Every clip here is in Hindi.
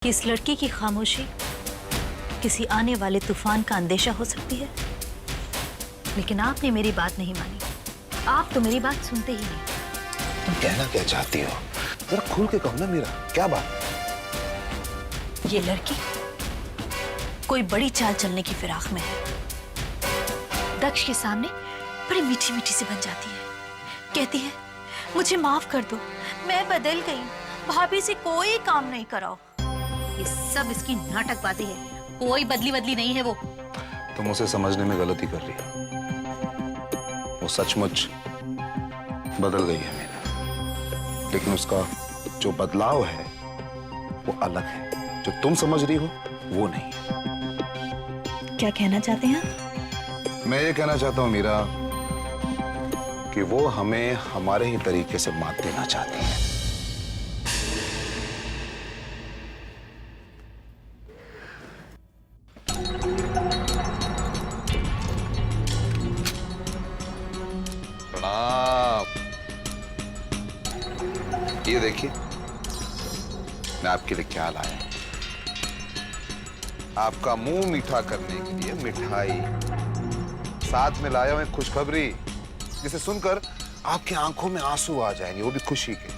कि इस लड़की की खामोशी किसी आने वाले तूफान का अंदेशा हो सकती है, लेकिन आपने मेरी बात नहीं मानी। आप तो मेरी बात सुनते ही नहीं। तुम कहना क्या चाहती हो? जरा खुल के कहो ना मीरा, क्या बात? ये लड़की कोई बड़ी चाल चलने की फिराक में है। दक्ष के सामने बड़ी मीठी मीठी सी बन जाती है, कहती है मुझे माफ कर दो, मैं बदल गई, भाभी से कोई काम नहीं कराओ। ये सब इसकी नाटकबाजी है, कोई बदली बदली नहीं है वो। तुम उसे समझने में गलती कर रही हो। वो सचमुच बदल गई है मीरा, लेकिन उसका जो बदलाव है वो अलग है। जो तुम समझ रही हो वो नहीं है। क्या कहना चाहते हैं आप? मैं ये कहना चाहता हूँ मीरा कि वो हमें हमारे ही तरीके से मात देना चाहती है। प्रणाम। ये देखिए मैं आपके लिए क्या लाया हूं। आपका मुंह मीठा करने के लिए मिठाई, साथ में लाया हूं एक खुशखबरी जिसे सुनकर आपकी आंखों में आंसू आ जाएंगे, वो भी खुशी के।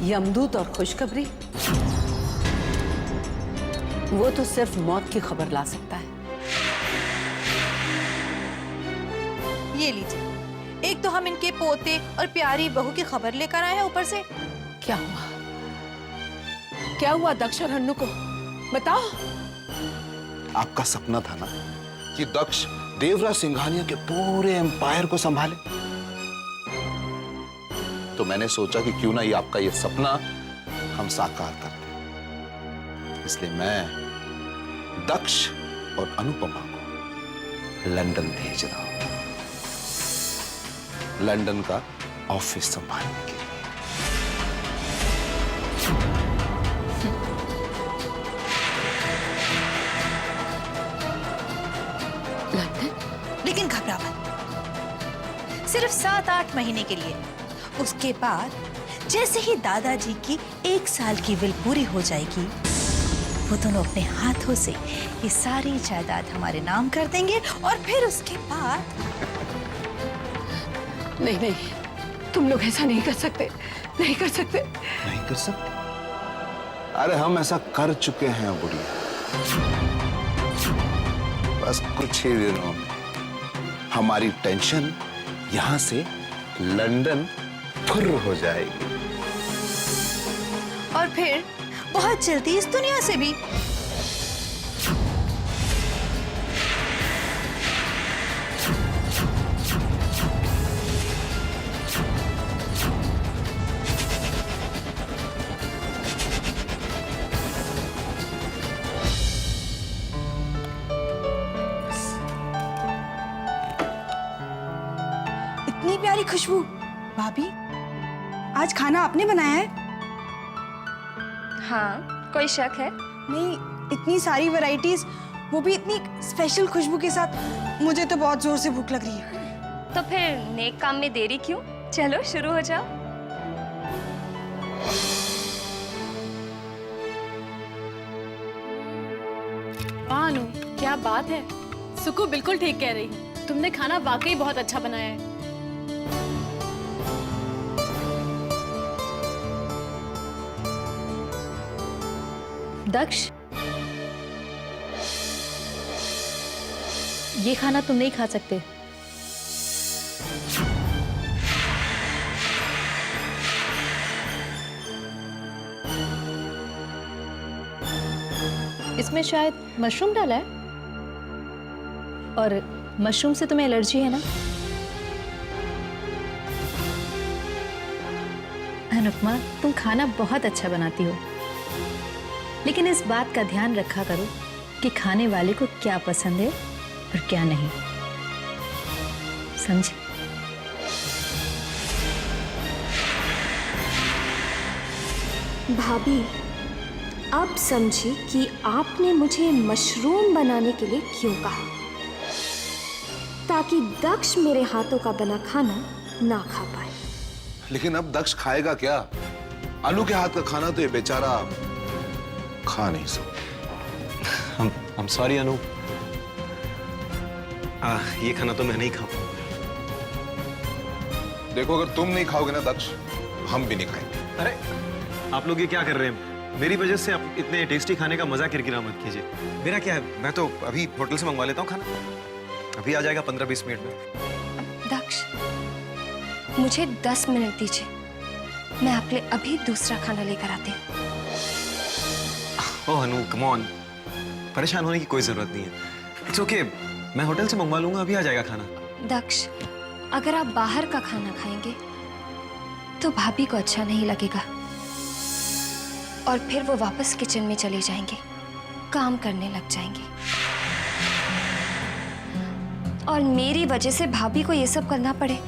यमदूत और खुशखबरी, वो तो सिर्फ मौत की खबर ला सकता है। ये लीजिए, एक तो हम इनके पोते और प्यारी बहू की खबर लेकर आए हैं, ऊपर से क्या हुआ? क्या हुआ दक्ष और हन्नू को? बताओ। आपका सपना था ना कि दक्ष देवराज सिंघानिया के पूरे एम्पायर को संभाले, तो मैंने सोचा कि क्यों ना ये आपका ये सपना हम साकार करते। इसलिए मैं दक्ष और अनुपमा को लंदन भेज रहा हूं, लंदन का ऑफिस संभालने के लिए। लेकिन घबरा मत, सिर्फ 7-8 महीने के लिए। उसके बाद जैसे ही दादाजी की 1 साल की विल पूरी हो जाएगी, वो दोनों अपने हाथों से ये सारी जायदाद हमारे नाम कर देंगे, और फिर उसके बाद नहीं नहीं, तुम लोग ऐसा नहीं कर सकते, नहीं कर सकते। नहीं कर सकते? अरे हम ऐसा कर चुके हैं बुढ़िया। बस कुछ ही दिनों में हमारी टेंशन यहां से लंदन फुर्र हो जाएगी, और फिर बहुत जल्दी इस दुनिया से भी। इतनी प्यारी खुशबू। भाभी, आज खाना आपने बनाया है? हाँ, कोई शक है? नहीं, इतनी सारी वैरायटीज, वो भी इतनी स्पेशल खुशबू के साथ। मुझे तो बहुत जोर से भूख लग रही है। तो फिर नेक काम में देरी क्यों? चलो शुरू हो जाओ। अनु, क्या बात है। सुकु बिल्कुल ठीक कह रही है, तुमने खाना वाकई बहुत अच्छा बनाया है। दक्ष, ये खाना तुम नहीं खा सकते। इसमें शायद मशरूम डाला है, और मशरूम से तुम्हें एलर्जी है ना? अनुपमा, तुम खाना बहुत अच्छा बनाती हो, लेकिन इस बात का ध्यान रखा करो कि खाने वाले को क्या पसंद है और क्या नहीं, समझे? भाभी, अब समझी कि आपने मुझे मशरूम बनाने के लिए क्यों कहा, ताकि दक्ष मेरे हाथों का बना खाना ना खा पाए। लेकिन अब दक्ष खाएगा क्या? अनु के हाथ का खाना तो ये बेचारा खा नहीं सकता। I'm sorry अनु, ये खाना तो मैं नहीं खा पाऊंगा। देखो अगर तुम नहीं खाओगे ना दक्ष, हम भी नहीं खाएंगे। अरे आप लोग ये क्या कर रहे हैं? मेरी वजह से आप इतने टेस्टी खाने का मजा किरकिरा मत कीजिए। मेरा क्या है, मैं तो अभी होटल से मंगवा लेता हूँ खाना, अभी आ जाएगा 15-20 मिनट में। दक्ष, मुझे 10 मिनट दीजिए, मैं आपके लिए अभी दूसरा खाना लेकर आती हूँ। ओह अनु, कम ऑन, परेशान होने की कोई जरूरत नहीं है। इट्स ओके, मैं होटल से मंगवा लूंगा, अभी आ जाएगा खाना। दक्ष, अगर आप बाहर का खाना खाएंगे तो भाभी को अच्छा नहीं लगेगा और फिर वो वापस किचन में चले जाएंगे, काम करने लग जाएंगे और मेरी वजह से भाभी को ये सब करना पड़े,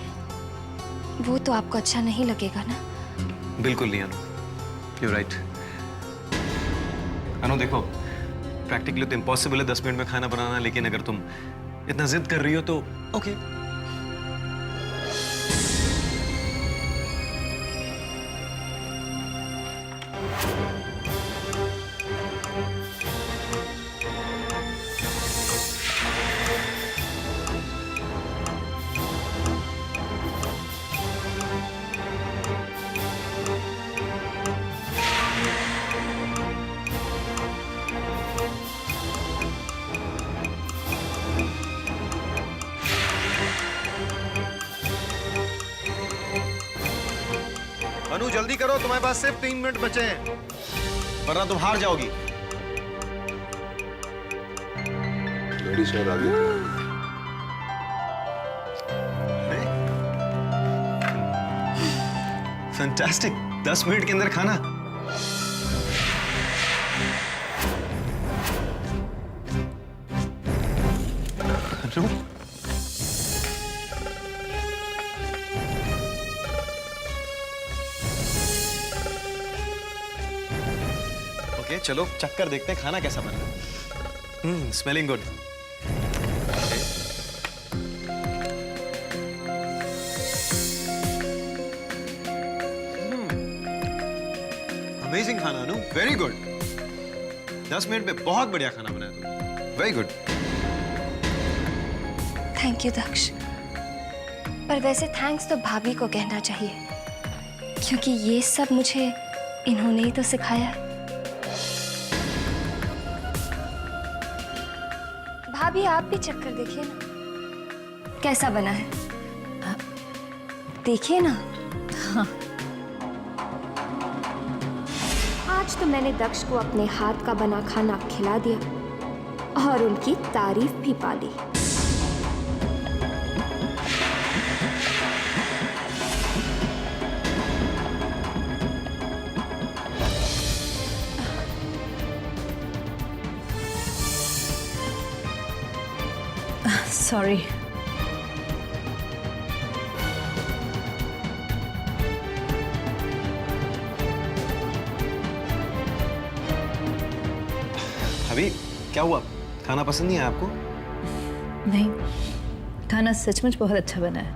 वो तो आपको अच्छा नहीं लगेगा ना। बिल्कुल नहीं अनु, यू राइट। अनु देखो, प्रैक्टिकली तो इम्पॉसिबल है 10 मिनट में खाना बनाना, लेकिन अगर तुम इतना जिद कर रही हो तो ओके। अनु जल्दी करो, तुम्हारे पास सिर्फ 3 मिनट बचे हैं, वरना तुम हार जाओगी। लेडी शायद आ गई। फैंटास्टिक, 10 मिनट के अंदर खाना। अनु, चलो चक्कर देखते हैं खाना कैसा बना। Smelling good. अमेजिंग खाना अनु, वेरी गुड। 10 मिनट में बहुत बढ़िया खाना बनाया तुमने, वेरी गुड। थैंक यू दक्ष, पर वैसे थैंक्स तो भाभी को कहना चाहिए, क्योंकि ये सब मुझे इन्होंने ही तो सिखाया है। भाभी आप भी चक्कर देखिए ना, कैसा बना है, देखिए ना। हाँ। आज तो मैंने दक्ष को अपने हाथ का बना खाना खिला दिया और उनकी तारीफ भी पा ली। सॉरी। अभी क्या हुआ, खाना पसंद नहीं है आपको? नहीं, खाना सचमुच बहुत अच्छा बना है।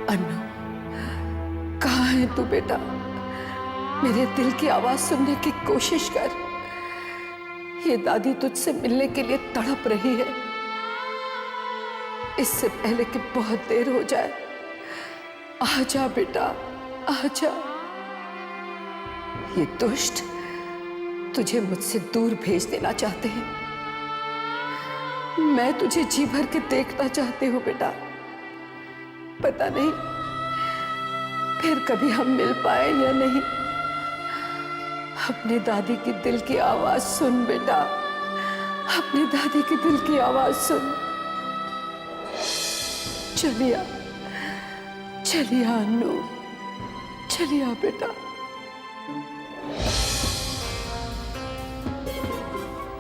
अन्नू, कहाँ है तू बेटा? मेरे दिल की आवाज सुनने की कोशिश कर। ये दादी तुझसे मिलने के लिए तड़प रही है। इससे पहले कि बहुत देर हो जाए, आजा बेटा, आजा। ये दुष्ट तुझे मुझसे दूर भेज देना चाहते हैं। मैं तुझे जी भर के देखना चाहती हूँ बेटा। पता नहीं फिर कभी हम मिल पाए या नहीं। अपने दादी की दिल की आवाज सुन बेटा, अपने दादी की दिल की आवाज सुन। चलिया, चलिया अन्नू, चलिया बेटा।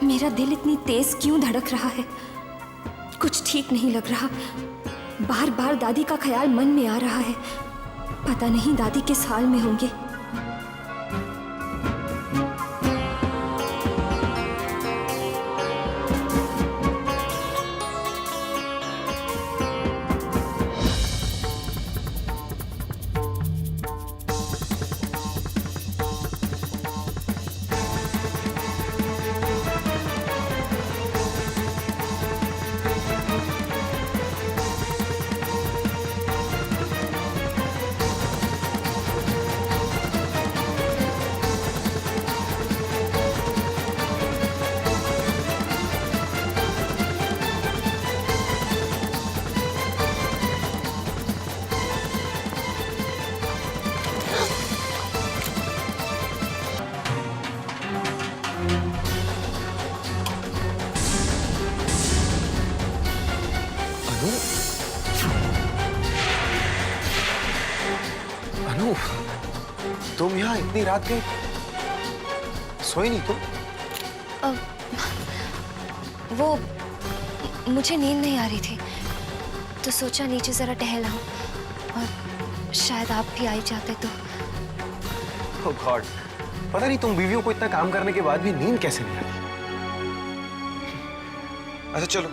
मेरा दिल इतनी तेज क्यों धड़क रहा है? कुछ ठीक नहीं लग रहा। बार बार दादी का ख्याल मन में आ रहा है। पता नहीं दादी किस हाल में होंगे। अनु, तुम यहाँ इतनी रात के सोई नहीं तुम? वो मुझे नींद नहीं आ रही थी तो सोचा नीचे जरा टहल आऊं और शायद आप भी आ ही जाते तो। Oh God, पता नहीं तुम बीवियों को इतना काम करने के बाद भी नींद कैसे नहीं आती। अच्छा चलो,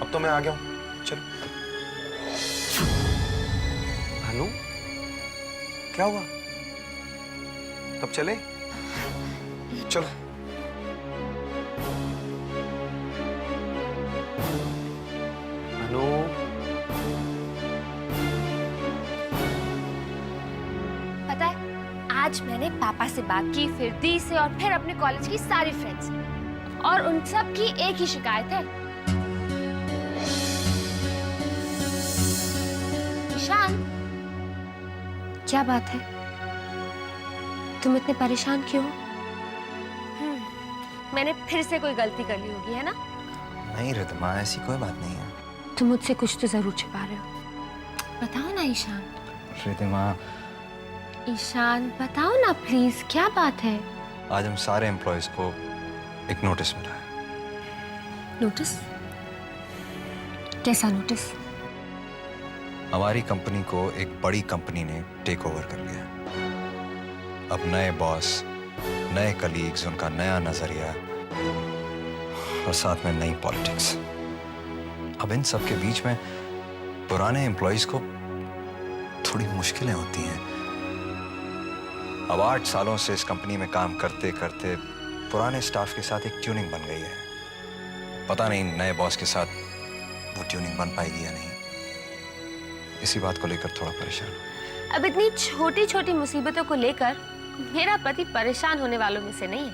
अब तो मैं आ गया हूँ, चलो। अनु, क्या हुआ? तब चले? चलो। अनु, पता है, आज मैंने पापा से बात की, फिर दी से और फिर अपने कॉलेज की सारी फ्रेंड्स से, और उन सब की एक ही शिकायत है। ईशान, क्या बात है? तुम इतने परेशान क्यों? मैंने फिर से कोई गलती कर ली होगी, है ना? नहीं रिद्धिमा, ऐसी कोई बात नहीं है। तुम मुझसे कुछ तो जरूर छिपा रहे हो। बताओ ना ईशान। रिद्धिमा, ईशान बताओ ना प्लीज, क्या बात है? आज हम सारे एम्प्लॉयज को एक नोटिस मिला है। नोटिस? कैसा नोटिस? हमारी कंपनी को एक बड़ी कंपनी ने टेक ओवर कर लिया। अब नए बॉस, नए कलीग्स, उनका नया नजरिया और साथ में नई पॉलिटिक्स। अब इन सब के बीच में पुराने एम्प्लॉयज को थोड़ी मुश्किलें होती हैं। अब 8 सालों से इस कंपनी में काम करते करते पुराने स्टाफ के साथ एक ट्यूनिंग बन गई है। पता नहीं नए बॉस के साथ वो ट्यूनिंग बन पाएगी या नहीं। इसी बात को लेकर थोड़ा परेशान हूं। अब इतनी छोटी छोटी मुसीबतों को लेकर मेरा पति परेशान होने वालों में से नहीं है।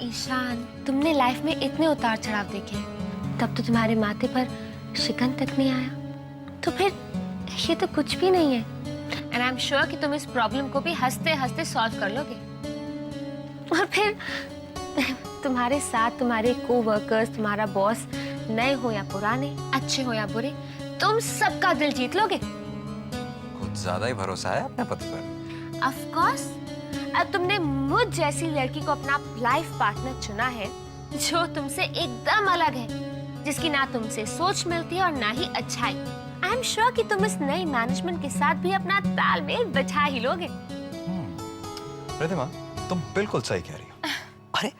ईशान, तुमने लाइफ में इतने उतार चढ़ाव देखे, तब तो तुम्हारे माथे पर शिकन तक नहीं आया। तो फिर ये तो कुछ भी नहीं है। एंड आई एम श्योर कि तुम इस प्रॉब्लम को भी हंसते हंसते सॉल्व कर लोगे। और फिर तुम्हारे साथ तुम्हारे कोवर्कर्स, तुम्हारा बॉस, नए हो या पुराने, अच्छे हो या बुरे, तुम सबका दिल जीत लोगे। कुछ ज्यादा ही भरोसा है अपने पति पर। ऑफ कोर्स, अब तुमने मुझ जैसी लड़की को अपना लाइफ पार्टनर चुना है जो तुमसे एकदम अलग है, जिसकी ना तुमसे सोच मिलती है और ना ही अच्छाई। आई एम श्योर कि तुम इस नई मैनेजमेंट के साथ भी अपना तालमेल बिठा ही लोगे। रिद्धिमा, तुम बिल्कुल सही कह रही हो। अरे,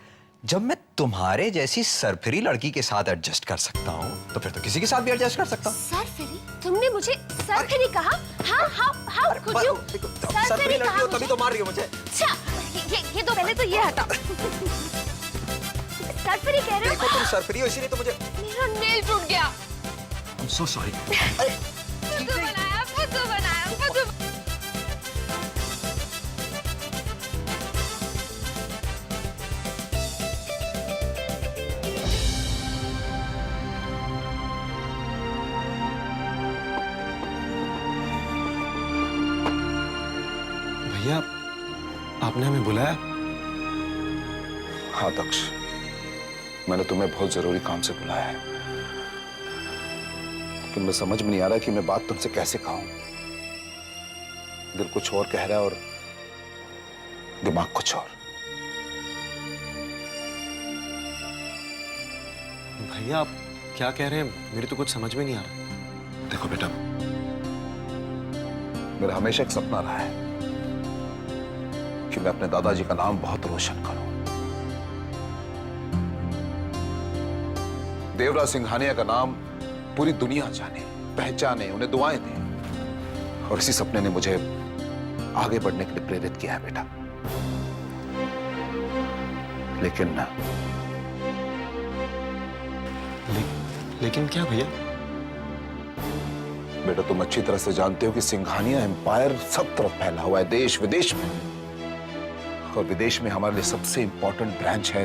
जब मैं तुम्हारे जैसी सरफिरी लड़की के साथ एडजस्ट कर सकता हूँ, तो फिर तो किसी के साथ भी एडजस्ट कर सकता हूँ। सरफिरी? तुमने मुझे सरफिरी कहा? हाँ, हाउ कुड यू? सरफिरी लड़की हो तभी तो मार रही हो मुझे। अच्छा, ये तो पहले तो ये हटा। सरफिरी कह रहे हो? देखो, तुम सरफिरी हो इसीलिए तो मुझे। मेरा नेल टूट गया। I'm so sorry. फुद्दू बनाया, फुद्दू बनाया, फुद्दू। भैया, आपने हमें बुलाया? हाँ दक्ष, मैंने तुम्हें बहुत जरूरी काम से बुलाया है, लेकिन मैं समझ में नहीं आ रहा कि मैं बात तुमसे कैसे कहूं। दिल कुछ और कह रहा है और दिमाग कुछ और। भैया, आप क्या कह रहे हैं? मेरे तो कुछ समझ में नहीं आ रहा। देखो बेटा, मेरा हमेशा एक सपना रहा है कि मैं अपने दादाजी का नाम बहुत रोशन करूं। देवराज सिंघानिया का नाम पूरी दुनिया जाने, पहचाने, उन्हें दुआएं दें। और इसी सपने ने मुझे आगे बढ़ने के लिए प्रेरित किया है बेटा। लेकिन क्या भैया? बेटा, तुम अच्छी तरह से जानते हो कि सिंघानिया एम्पायर सब तरफ फैला हुआ है, देश विदेश में। और विदेश में हमारे लिए सबसे इंपॉर्टेंट ब्रांच है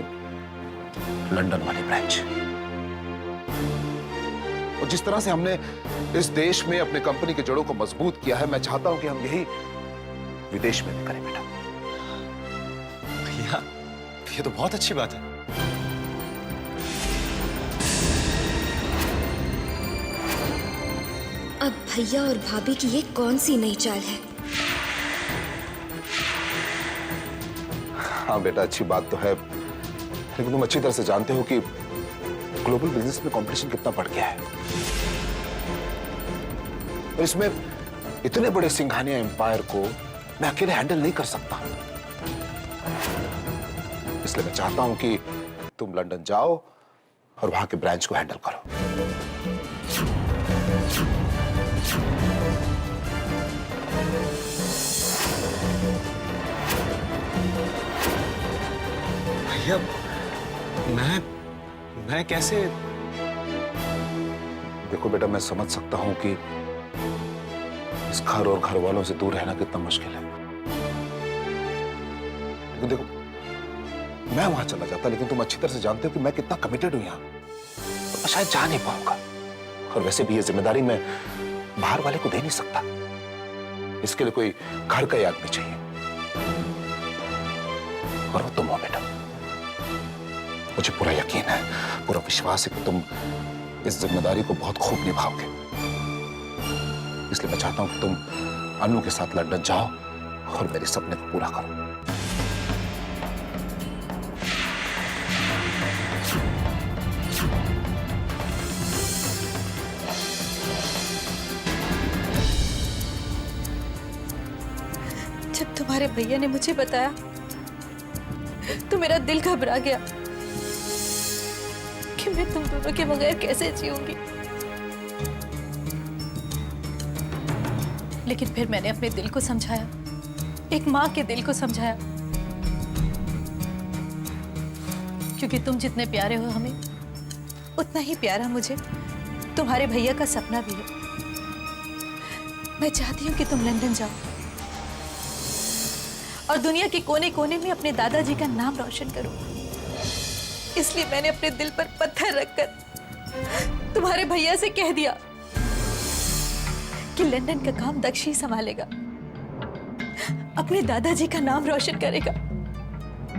लंदन वाली ब्रांच। और जिस तरह से हमने इस देश में अपने कंपनी की जड़ों को मजबूत किया है, मैं चाहता हूं कि हम यही विदेश में भी करें बेटा। भैया, ये तो बहुत अच्छी बात है। अब भैया और भाभी की ये कौन सी नई चाल है? हाँ बेटा, अच्छी बात तो है, लेकिन तुम अच्छी तरह से जानते हो कि ग्लोबल बिजनेस में कंपटीशन कितना बढ़ गया है और इसमें इतने बड़े सिंघानिया एम्पायर को मैं अकेले हैंडल नहीं कर सकता। इसलिए मैं चाहता हूं कि तुम लंदन जाओ और वहां के ब्रांच को हैंडल करो। भैया, मैं कैसे? देखो बेटा, मैं समझ सकता हूं कि इस घर और घर वालों से दूर रहना कितना मुश्किल है, लेकिन देखो मैं वहां चला जाता, लेकिन तुम अच्छी तरह से जानते हो कि मैं कितना कमिटेड हूं यहां, तो मैं शायद जा नहीं पाऊंगा। और वैसे भी ये जिम्मेदारी मैं बाहर वाले को दे नहीं सकता, इसके लिए कोई घर का ही आदमी चाहिए, और वो तुम हो बेटा। मुझे पूरा यकीन है, पूरा विश्वास है कि तुम इस जिम्मेदारी को बहुत खूब निभाओगे। इसलिए मैं चाहता हूं कि तुम अनु के साथ लंदन जाओ और मेरे सपने को पूरा करो। जब तुम्हारे भैया ने मुझे बताया तो मेरा दिल घबरा गया कि मैं तुम दोनों के बगैर कैसे जीऊंगी। लेकिन फिर मैंने अपने दिल को समझाया, एक माँ के दिल को समझाया, क्योंकि तुम जितने प्यारे हो हमें, उतना ही प्यारा मुझे तुम्हारे भैया का सपना भी है। मैं चाहती हूँ कि तुम लंदन जाओ और दुनिया के कोने कोने में अपने दादाजी का नाम रोशन करो। इसलिए मैंने अपने दिल पर पत्थर रखकर तुम्हारे भैया से कह दिया कि लंदन का काम दक्ष ही संभालेगा, अपने दादाजी का नाम रोशन करेगा।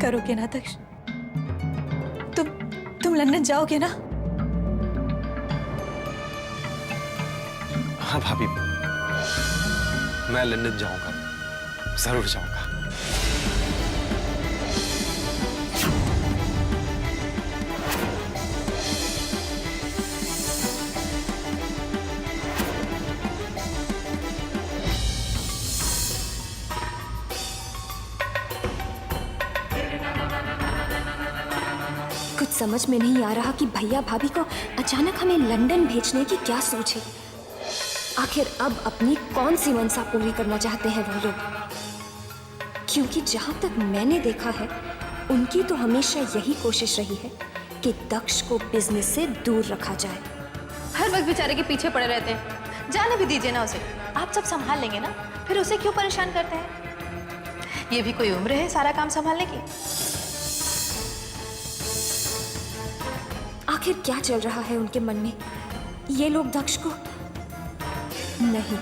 करोगे ना दक्ष? तुम लंदन जाओगे ना? हाँ भाभी, मैं लंदन जाऊंगा, जरूर जाऊंगा। कुछ समझ में नहीं आ रहा कि भैया भाभी को अचानक हमें लंदन भेजने की क्या सोच है। आखिर अब अपनी कौन सी मनसा पूरी करना चाहते हैं वो लोग? क्योंकि जहां तक मैंने देखा है, उनकी तो हमेशा यही कोशिश रही है कि दक्ष को बिजनेस से दूर रखा जाए। हर वक्त बेचारे के पीछे पड़े रहते हैं। जाने भी दीजिए ना उसे, आप सब संभाल लेंगे ना, फिर उसे क्यों परेशान करते हैं? ये भी कोई उम्र है सारा काम संभालने की? आखिर क्या चल रहा है उनके मन में? ये लोग दक्ष को नहीं,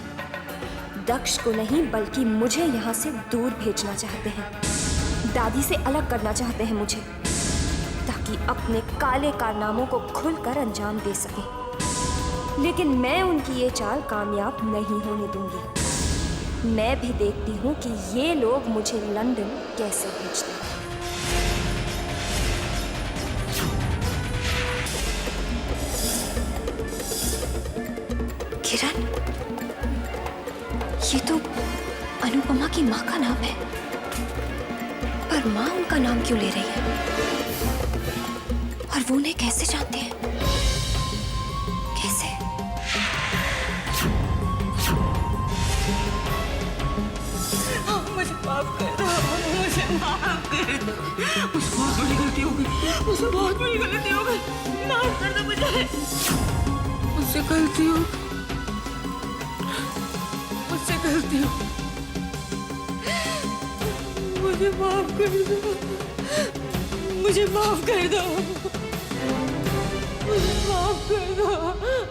दक्ष को नहीं बल्कि मुझे यहाँ से दूर भेजना चाहते हैं। दादी से अलग करना चाहते हैं मुझे, ताकि अपने काले कारनामों को खुलकर अंजाम दे सकें। लेकिन मैं उनकी ये चाल कामयाब नहीं होने दूंगी। मैं भी देखती हूँ कि ये लोग मुझे लंदन कैसे भेजते हैं। किरण, ये तो अनुपमा की माँ का नाम है, पर माँ उनका नाम क्यों ले रही है? और वो उन्हें कैसे जानते हैं? कैसे? मुझे माफ कर दो, मुझे माफ कर दो। मुझसे बहुत बड़ी गलती हो गई, मुझसे बहुत बड़ी गलती हो गई। माफ कर दो मुझे, मुझसे गलती हो, मुझसे गलती हो, मुझे माफ कर दो, मुझे माफ कर दो, मुझे माफ कर दो,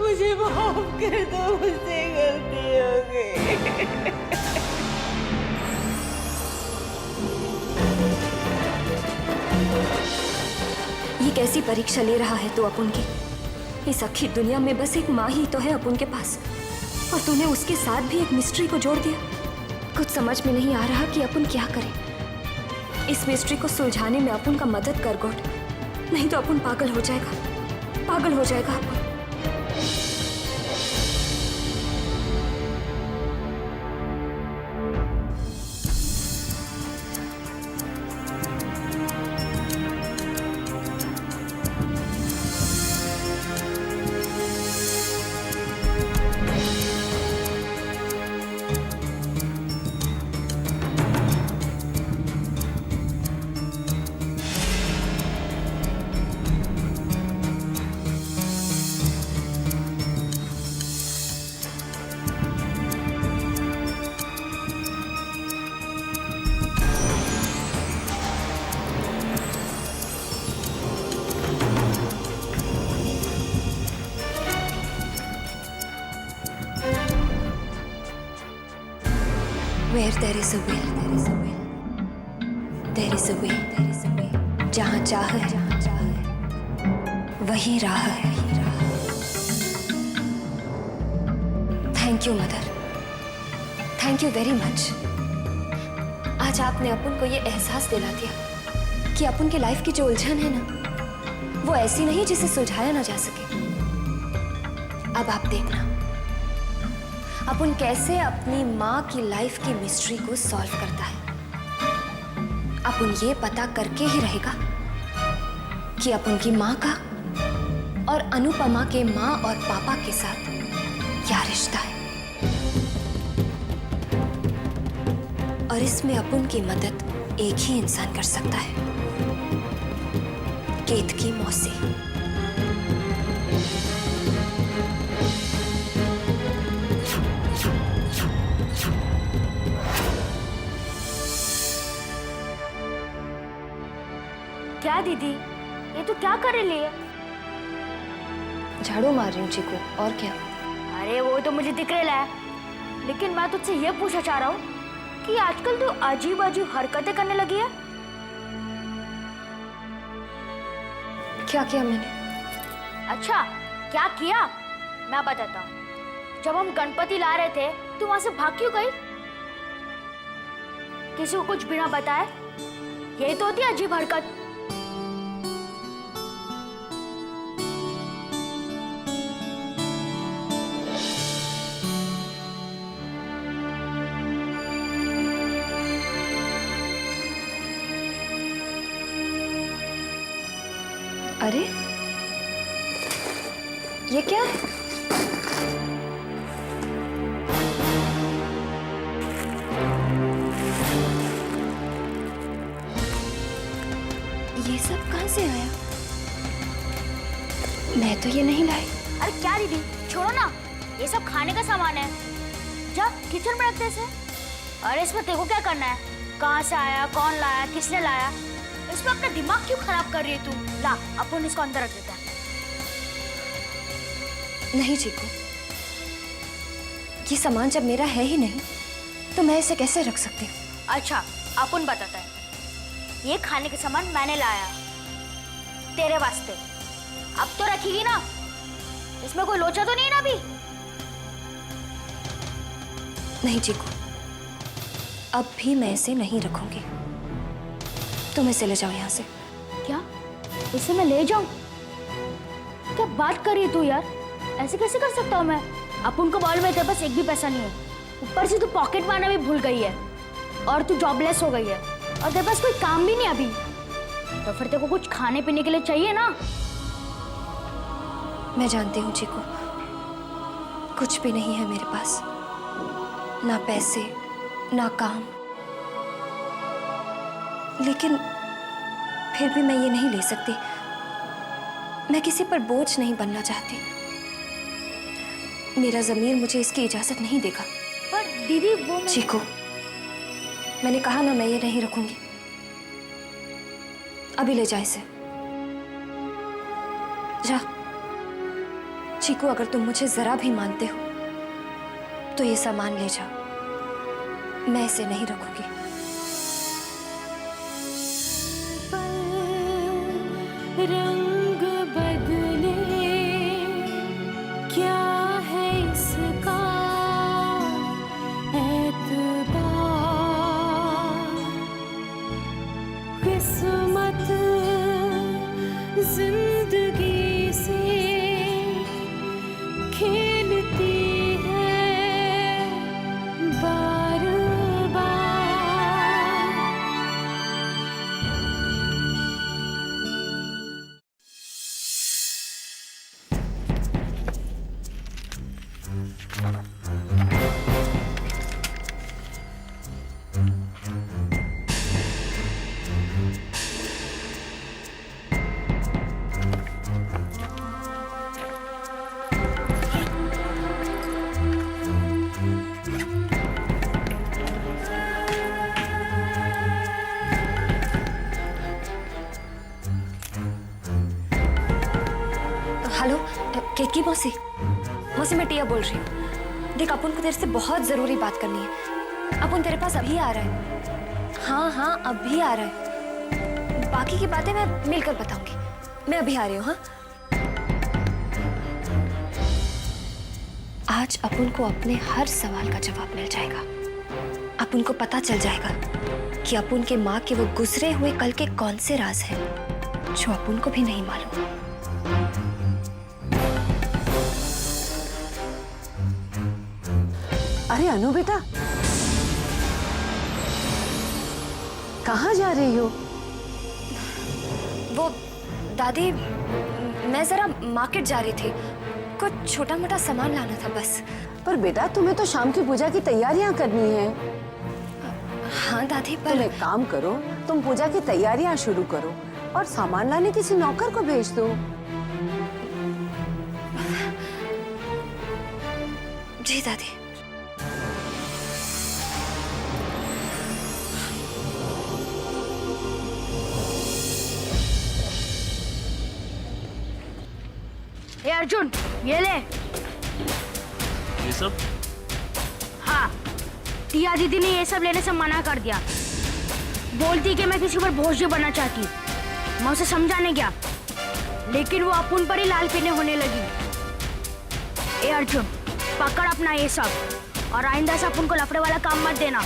मुझे माफ कर दो, मुझसे गलती हो गई। ये कैसी परीक्षा ले रहा है तू अपुन की? इस आखिर दुनिया में बस एक माँ ही तो है अपुन के पास। और तूने उसके साथ भी एक मिस्ट्री को जोड़ दिया। कुछ समझ में नहीं आ रहा कि अपन क्या करें। इस मिस्ट्री को सुलझाने में अपन का मदद कर गॉड, नहीं तो अपन पागल हो जाएगा, पागल हो जाएगा अपन। Where there is a will, there is a way, जहाँ चाह है वही राह है। Thank you mother, thank you very much. आज आपने अपन को ये एहसास दिला दिया कि अपन की लाइफ की जो उलझन है ना, वो ऐसी नहीं जिसे सुलझाया ना जा सके। अब आप देखना अपन कैसे अपनी माँ की लाइफ की मिस्ट्री को सॉल्व करता है। अपन ये पता करके ही रहेगा कि अपन की माँ का और अनुपमा के माँ और पापा के साथ क्या रिश्ता है, और इसमें अपन की मदद एक ही इंसान कर सकता है, केतकी मौसी। क्या दीदी, ये तो क्या कर रही है? झाड़ू मार रही हूँ चीकू, और क्या? अरे वो तो मुझे दिख रहा है, लेकिन मैं तुझसे ये पूछना चाह रहा हूँ कि आजकल तू अजीब अजीब हरकतें करने लगी है। क्या किया मैंने? अच्छा, क्या किया मैं बताता हूँ। जब हम गणपति ला रहे थे तू वहां से भाग क्यों गई? किसी को कुछ बिना बताए? यही तो होती है अजीब हरकत। अरे ये क्या है? ये सब कहाँ से आया? मैं तो ये नहीं लाई। अरे क्या दीदी, छोड़ो ना, ये सब खाने का सामान है। जा किचन में रखते इसे। अरे इसमें तेरे को क्या करना है? कहाँ से आया, कौन लाया, किसने लाया? इसमें अपना दिमाग क्यों खराब कर रही है तू? ला, अपन इसको अंदर रख देते हैं। नहीं चीकू, ये सामान जब मेरा है ही नहीं तो मैं इसे कैसे रख सकती हूँ? अच्छा, अपन बताता है। ये खाने का सामान मैंने लाया तेरे वास्ते। अब तो रखेगी ना? इसमें कोई लोचा तो नहीं ना अभी? नहीं चीकू, अब भी मैं इसे नहीं रखूंगी। तुम इसे ले जाओ यहाँ से। क्या? इसे मैं ले जाऊं? क्या बात कर रही है तू यार? ऐसे कैसे कर सकता हूँ मैं? अपन को बॉल में तेरे पास एक भी पैसा नहीं है, ऊपर से तू पॉकेट मारना भी भूल गई है, और तू जॉबलेस हो गई है, और तेरे पास कोई काम भी नहीं अभी। तो फिर तेरे को कुछ खाने पीने के लिए चाहिए ना? मैं जानती हूँ चीकू, कुछ भी नहीं है मेरे पास, ना पैसे ना काम, लेकिन फिर भी मैं ये नहीं ले सकती। मैं किसी पर बोझ नहीं बनना चाहती। मेरा ज़मीर मुझे इसकी इजाजत नहीं देगा। पर दीदी वो चीकू, मैंने कहा ना मैं ये नहीं रखूंगी। अभी ले जा इसे, जा। चीकू, अगर तुम मुझे जरा भी मानते हो तो ये सामान ले जाओ, मैं इसे नहीं रखूंगी। रंग बदले क्या है इसका? हेलो, केकी मौसी। मौसी, मैं टिया बोल रही हूँ। देख, अपन को तेरे से बहुत जरूरी बात करनी है। अपन तेरे पास अभी आ रहा है। हाँ हाँ, अभी आ रहा है। बाकी की बातें मैं मिलकर बताऊंगी। मैं अभी आ रही हूँ। हाँ, आज अपन को अपने हर सवाल का जवाब मिल जाएगा। अपन को पता चल जाएगा कि अपन के माँ के वो गुजरे हुए कल के कौन से राज हैं जो अपन को भी नहीं मालूम। अरे अनु बेटा, कहाँ जा रही हो? वो दादी, मैं जरा मार्केट जा रही थी। कुछ छोटा मोटा सामान लाना था बस। पर बेटा, तुम्हें तो शाम की पूजा की तैयारियां करनी है। हाँ दादी, तुम पर एक काम करो, तुम पूजा की तैयारियां शुरू करो और सामान लाने किसी नौकर को भेज दो। जी दादी। ए अर्जुन, ये ले। ये सब? हाँ, टिया दीदी ने ये सब लेने से मना कर दिया। बोलती कि मैं किसी पर बोझ नहीं बनना चाहती। मैं उसे समझाने गया, लेकिन वो अपन पर ही लाल पीने होने लगी। ए अर्जुन, पकड़ अपना ये सब और आइंदा से अपन को लफड़े वाला काम मत देना।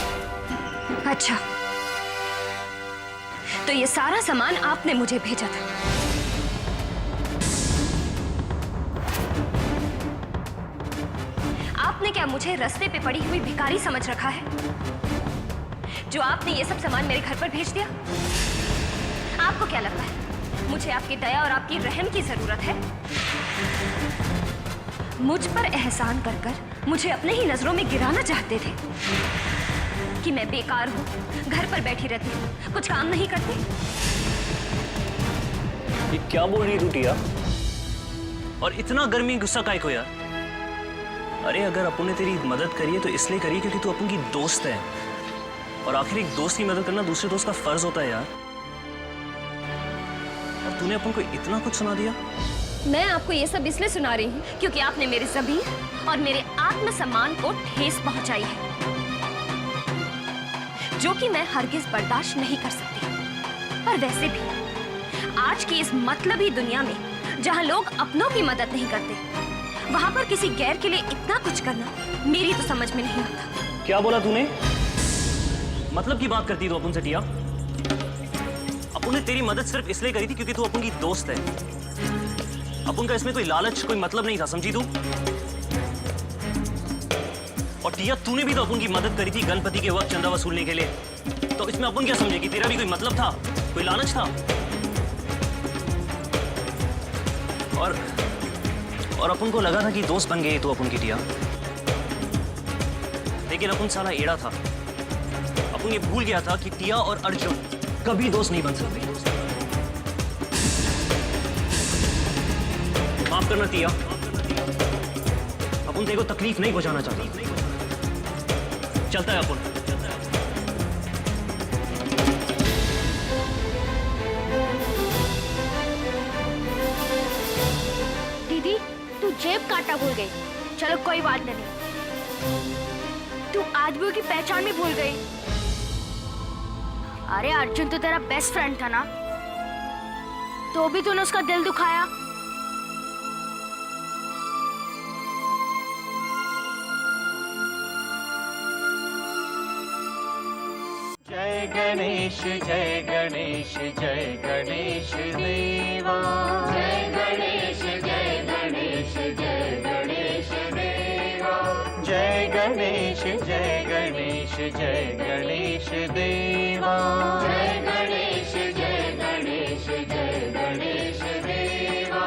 अच्छा, तो ये सारा सामान आपने मुझे भेजा था? आपने क्या मुझे रास्ते पे पड़ी हुई भिखारी समझ रखा है जो आपने ये सब सामान मेरे घर पर भेज दिया? आपको क्या लगता है मुझे आपकी दया और आपकी रहम की जरूरत है? मुझ पर एहसान कर कर मुझे अपने ही नजरों में गिराना चाहते थे कि मैं बेकार हूँ, घर पर बैठी रहती हूँ, कुछ काम नहीं करती। ये क्या बोल रही है तू टिया? और इतना गर्मी गुस्सा काहे को यार? अरे अगर अपन ने तेरी मदद करी है तो इसलिए करी है क्योंकि तू अपन की दोस्त है, और आखिर एक दोस्त की मदद करना दूसरे दोस्त का फर्ज होता है यार। और तूने अपन को इतना कुछ सुना दिया? मैं आपको ये सब इसलिए सुना रही हूँ क्योंकि आपने मेरे ज़मीर और मेरे आत्मसम्मान को ठेस पहुंचाई है, जो कि मैं हरगिज बर्दाश्त नहीं कर सकती। और वैसे भी आज की इस मतलबी दुनिया में जहाँ लोग अपनों की मदद नहीं करते, वहां पर किसी गैर के लिए इतना कुछ करना मेरी तो समझ में नहीं आता। क्या बोला तूने? मतलब की बात करती तू अपन से टिया? अपन ने तेरी मदद सिर्फ इसलिए करी थी क्योंकि तू अपन की दोस्त है। अपन का इसमें कोई लालच, कोई मतलब नहीं था, समझी तू? और टिया, तूने भी तो अपन की मदद करी थी गणपति के वक्त चंदा वसूलने के लिए, तो इसमें अपन क्या समझे कि तेरा भी कोई मतलब था, कोई लालच था? और अपन को लगा था कि दोस्त बन गए तो अपन की टिया, लेकिन अपन साला एड़ा था। अपन ये भूल गया था कि टिया और अर्जुन कभी दोस्त नहीं बन सकते। माफ करना टिया, अपन तेरे को तकलीफ नहीं पहुंचाना चाहता। चलता है अपन। दीदी, तू जेब काटा भूल गई। चलो कोई बात नहीं, तू आदमियों की पहचान भी भूल गई। अरे अर्जुन तो तेरा बेस्ट फ्रेंड था ना, तो भी तूने उसका दिल दुखाया। जय गणेश जय गणेश जय गणेश देवा। जय गणेश जय गणेश जय गणेश देवा। जय गणेश जय गणेश जय गणेश देवा। जय गणेश जय गणेश जय गणेश देवा।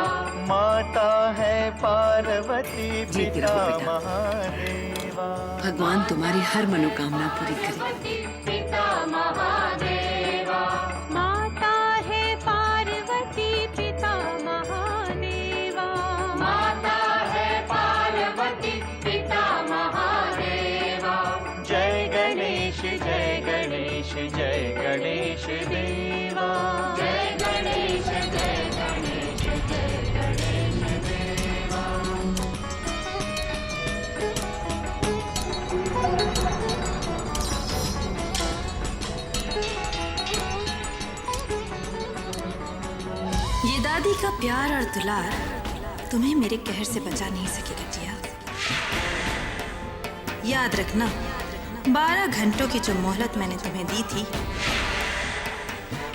माता है पार्वती पार्वती पिता महादेवा। भगवान तुम्हारी हर मनोकामना पूरी करे। पिता महादेवा। माता है पार्वती पिता महादेवा। माता है पार्वती पिता महादेवा। जय गणेश जय गणेश जय गणेश देवा। जय गणेश जय गणेश जय गणेश देवा। ये दादी का प्यार और दुलार तुम्हें मेरे कहर से बचा नहीं सकेगा जिया। याद रखना, 12 घंटों की जो मोहलत मैंने तुम्हें दी थी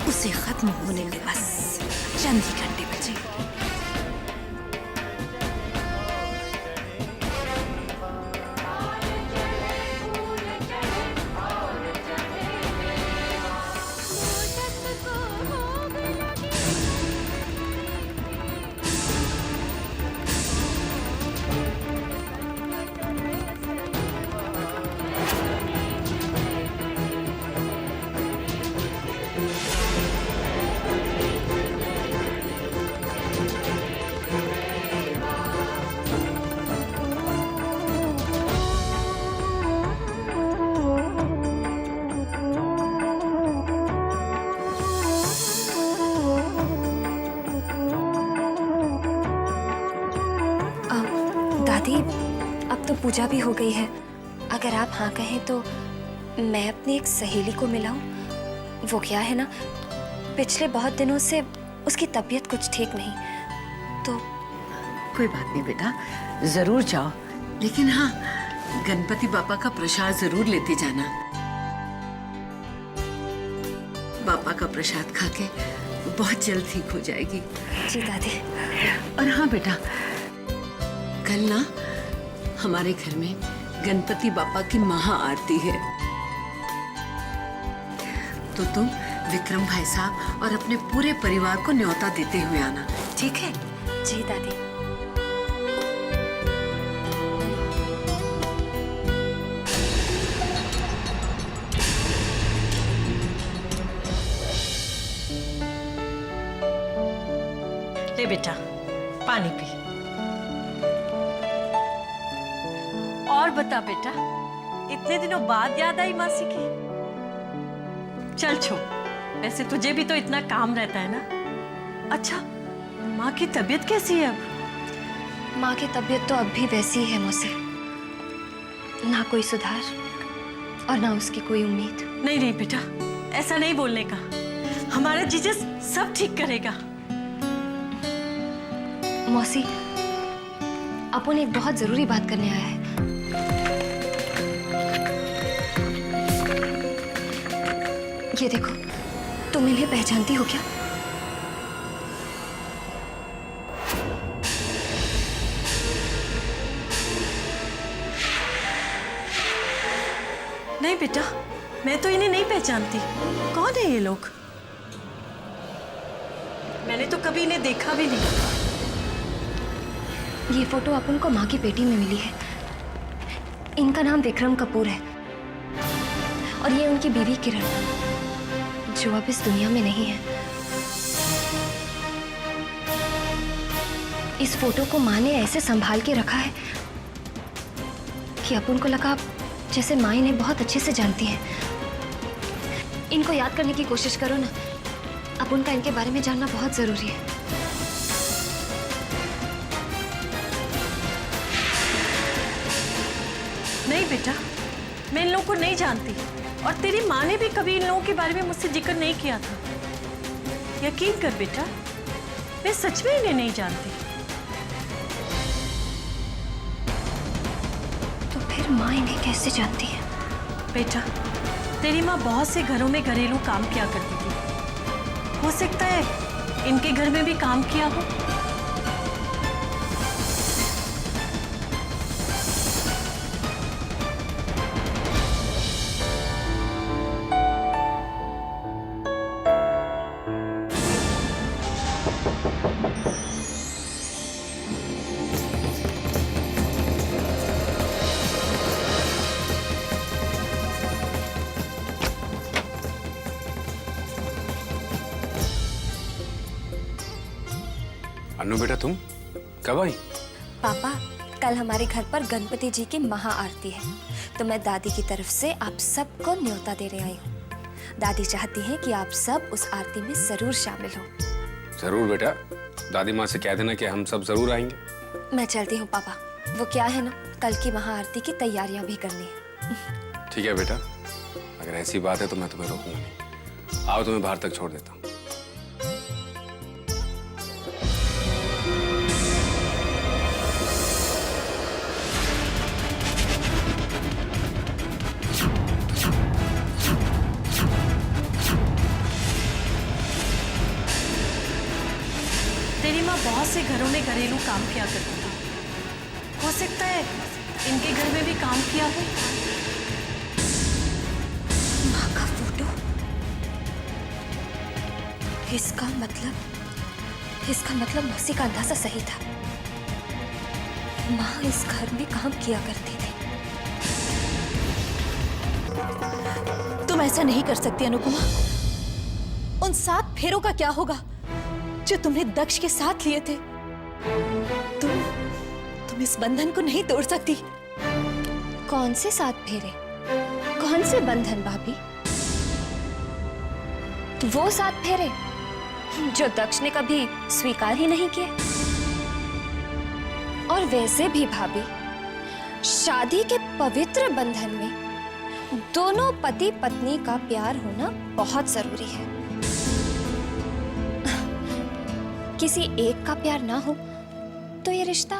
उसे खत्म होने में बस चंद ही घंटे बचे। दादी, अब तो पूजा भी हो गई है। अगर आप हाँ कहें तो मैं अपनी एक सहेली को मिलाऊं। वो क्या है ना, पिछले बहुत दिनों से उसकी तबीयत कुछ ठीक नहीं, तो कोई बात नहीं बेटा, जरूर जाओ, लेकिन हाँ गणपति बापा का प्रसाद जरूर लेते जाना। बापा का प्रसाद खा के बहुत जल्द ठीक हो जाएगी। जी दादी। और हाँ बेटा, कल ना हमारे घर में गणपति बापा की महा आरती है, तो तुम विक्रम भाई साहब और अपने पूरे परिवार को न्योता देते हुए आना, ठीक है? जी दादी। ले बेटा, पानी पी। और बता बेटा, इतने दिनों बाद याद आई मासी की? चल छोड़, वैसे तुझे भी तो इतना काम रहता है ना। अच्छा, माँ की तबीयत कैसी है अब? माँ की तबीयत तो अब भी वैसी ही है मौसी, ना कोई सुधार और ना उसकी कोई उम्मीद। नहीं नहीं बेटा, ऐसा नहीं बोलने का। हमारा जीजस सब ठीक करेगा। मौसी, अपन एक बहुत जरूरी बात करने आया है। ये देखो, तुम इन्हें पहचानती हो क्या? नहीं बेटा, मैं तो इन्हें नहीं पहचानती। कौन है ये लोग? मैंने तो कभी इन्हें देखा भी नहीं। ये फोटो अपन को माँ की पेटी में मिली है। इनका नाम विक्रम कपूर है और ये उनकी बीवी किरण, जो अब इस दुनिया में नहीं है। इस फोटो को माँ ने ऐसे संभाल के रखा है कि अपन को लगा जैसे माँ इन्हें बहुत अच्छे से जानती है। इनको याद करने की कोशिश करो ना, अपन का इनके बारे में जानना बहुत जरूरी है। नहीं बेटा, मैं इन लोगों को नहीं जानती, और तेरी माँ ने भी कभी इन लोगों के बारे में मुझसे जिक्र नहीं किया था। यकीन कर बेटा, मैं सच में इन्हें नहीं जानती। तो फिर माँ इन्हें कैसे जानती है? बेटा, तेरी माँ बहुत से घरों में घरेलू काम किया करती थी। हो सकता है इनके घर में भी काम किया हो। अनु बेटा तुम कब आई? पापा, कल हमारे घर पर गणपति जी की महा आरती है, तो मैं दादी की तरफ से आप सबको न्योता देने आई हूँ। दादी चाहती हैं कि आप सब उस आरती में जरूर शामिल हो। जरूर बेटा, दादी माँ से कह देना कि हम सब जरूर आएंगे। मैं चलती हूँ पापा, वो क्या है ना, कल की महा आरती की तैयारियां भी करनी है। ठीक है बेटा, अगर ऐसी बात है तो मैं तुम्हें रोकूंगा नहीं। आओ तुम्हें बाहर तक छोड़ देता हूँ। तेरी माँ बहुत से घरों में घरेलू काम किया करती थी, हो सकता है इनके घर में भी काम किया हो। माँ का फोटो, इसका मतलब मौसी का अंदाजा सही था। माँ इस घर में काम किया करती थी। तुम ऐसा नहीं कर सकती अनुपमा। उन 7 फेरों का क्या होगा जो तुमने दक्ष के साथ लिए थे? तुम इस बंधन को नहीं तोड़ सकती। कौन से 7 फेरे, कौन से बंधन भाभी? वो 7 फेरे जो दक्ष ने कभी स्वीकार ही नहीं किए। और वैसे भी भाभी, शादी के पवित्र बंधन में दोनों पति पत्नी का प्यार होना बहुत जरूरी है। किसी एक का प्यार ना हो तो ये रिश्ता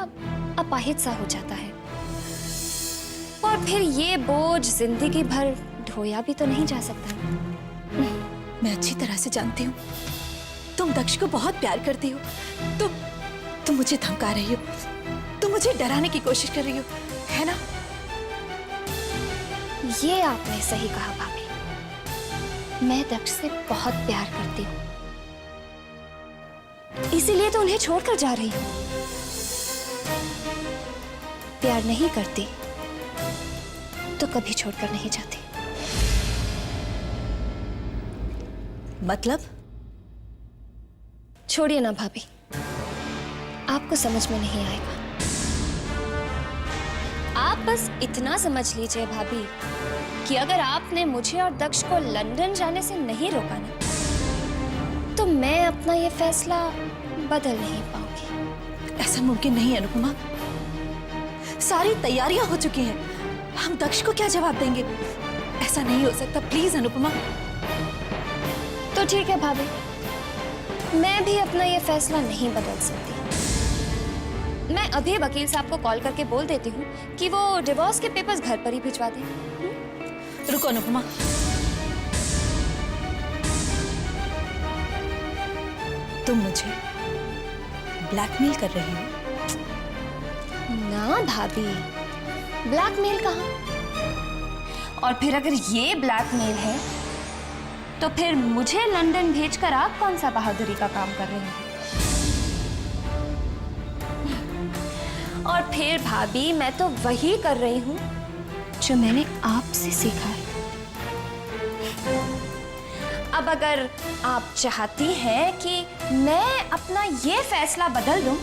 अपाहिज सा हो जाता है, और फिर ये बोझ जिंदगी भर ढोया भी तो नहीं जा सकता। मैं अच्छी तरह से जानती हूँ तुम दक्ष को बहुत प्यार करती हो। तुम मुझे धमका रही हो, तुम मुझे डराने की कोशिश कर रही हो, है ना? ये आपने सही कहा भाभी, मैं दक्ष से बहुत प्यार करती हूँ, इसीलिए तो उन्हें छोड़कर जा रही हूँ। प्यार नहीं करती तो कभी छोड़कर नहीं जाती। मतलब? छोड़िए ना भाभी, आपको समझ में नहीं आएगा। आप बस इतना समझ लीजिए भाभी कि अगर आपने मुझे और दक्ष को लंदन जाने से नहीं रोका ना, तो मैं अपना ये फैसला बदल नहीं पाऊंगी। ऐसा मुमकिन नहीं अनुपमा। सारी तैयारियां हो चुकी हैं, हम दक्ष को क्या जवाब देंगे? ऐसा नहीं हो सकता, प्लीज अनुपमा। तो ठीक है भाभी, मैं भी अपना ये फैसला नहीं बदल सकती। मैं अभी वकील साहब को कॉल करके बोल देती हूँ कि वो डिवोर्स के पेपर्स घर पर ही भिजवा दें। रुको अनुपमा, तुम मुझे ब्लैकमेल कर रही हो? ना भाभी, ब्लैकमेल कहाँ? और फिर अगर ये ब्लैकमेल है तो फिर मुझे लंदन भेजकर आप कौन सा बहादुरी का काम कर रहे हैं? और फिर भाभी, मैं तो वही कर रही हूँ जो मैंने आपसे सीखा है। अब अगर आप चाहती हैं कि मैं अपना ये फैसला बदल दूं,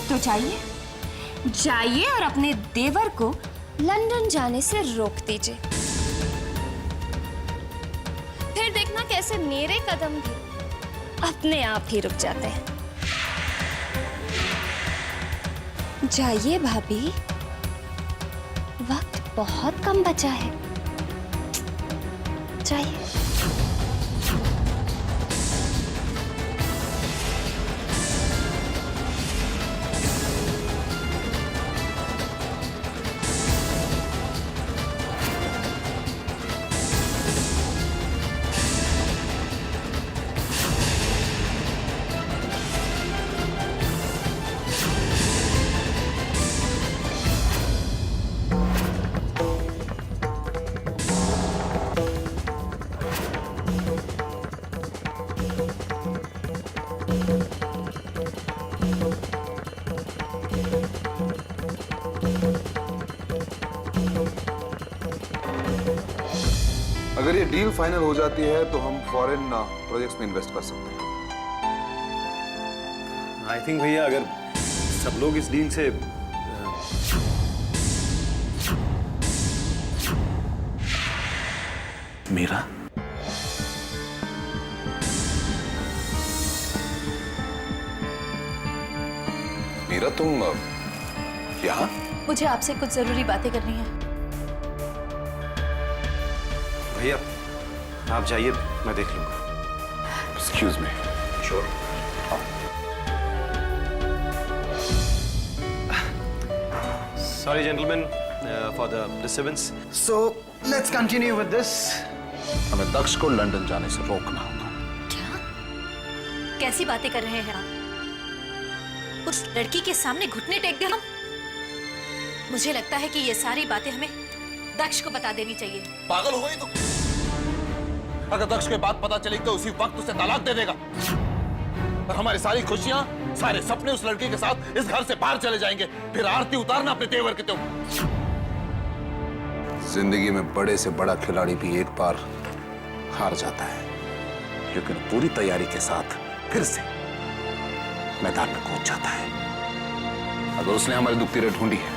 तो जाइए और अपने देवर को लंदन जाने से रोक दीजिए। फिर देखना कैसे मेरे कदम भी अपने आप ही रुक जाते हैं। जाइए भाभी, वक्त बहुत कम बचा है। जाइए। अगर ये डील फाइनल हो जाती है तो हम फॉरेन प्रोजेक्ट्स में इन्वेस्ट कर सकते हैं। आई थिंक भैया अगर सब लोग इस डील से मीरा, मीरा तुम यहाँ? मुझे आपसे कुछ जरूरी बातें करनी है। भैया आप जाइए, मैं देख लूंगा। Excuse me. Sure. Sorry, gentlemen, for the disturbance. So let's continue with this. हमें दक्ष को लंदन जाने से रोकना होगा। क्या? कैसी बातें कर रहे हैं आप? उस लड़की के सामने घुटने टेक दे हम? मुझे लगता है कि ये सारी बातें हमें दक्ष को बता देनी चाहिए। पागल हो गई तुम? अगर दक्ष के बात पता चली तो उसी वक्त उसे तलाक दे देगा और हमारी सारी खुशियां, सारे सपने उस लड़की के साथ इस घर से बाहर चले जाएंगे। फिर आरती उतारना अपने तेवर के तुम। जिंदगी में बड़े से बड़ा खिलाड़ी भी एक बार हार जाता है, लेकिन पूरी तैयारी के साथ फिर से मैदान में कूद जाता है। अगर उसने हमारी दुखती रेत ढूंढी है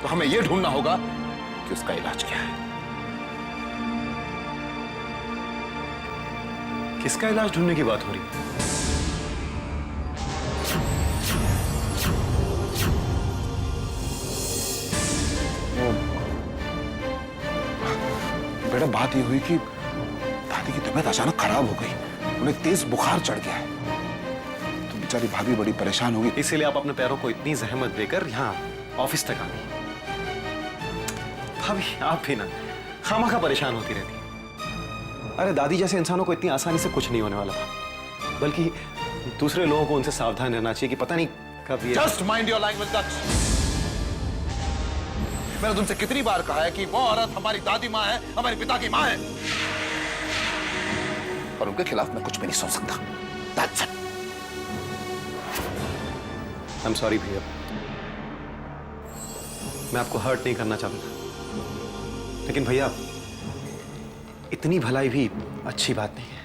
तो हमें यह ढूंढना होगा कि उसका इलाज क्या है। किसका इलाज ढूंढने की बात हो रही है? बेटा बात ये हुई कि दादी की तबीयत अचानक खराब हो गई, उन्हें तेज बुखार चढ़ गया है, तो बेचारी भाभी बड़ी परेशान होगी। इसीलिए आप अपने पैरों को इतनी जहमत देकर यहाँ ऑफिस तक आ गई। भाभी आप भी ना खामखा परेशान होती रहती। अरे दादी जैसे इंसानों को इतनी आसानी से कुछ नहीं होने वाला, बल्कि दूसरे लोगों को उनसे सावधान रहना चाहिए कि पता नहीं कब ये। जस्ट माइंड योर लैंग्वेज दक्ष। मैंने तुमसे कितनी बार कहा है कि वो औरत हमारी दादी माँ है, हमारे पिता की माँ है, और उनके खिलाफ मैं कुछ भी नहीं सोच सकता। That's it. I'm sorry भैया, मैं आपको हर्ट नहीं करना चाहता था, लेकिन भैया इतनी भलाई भी अच्छी बात नहीं है।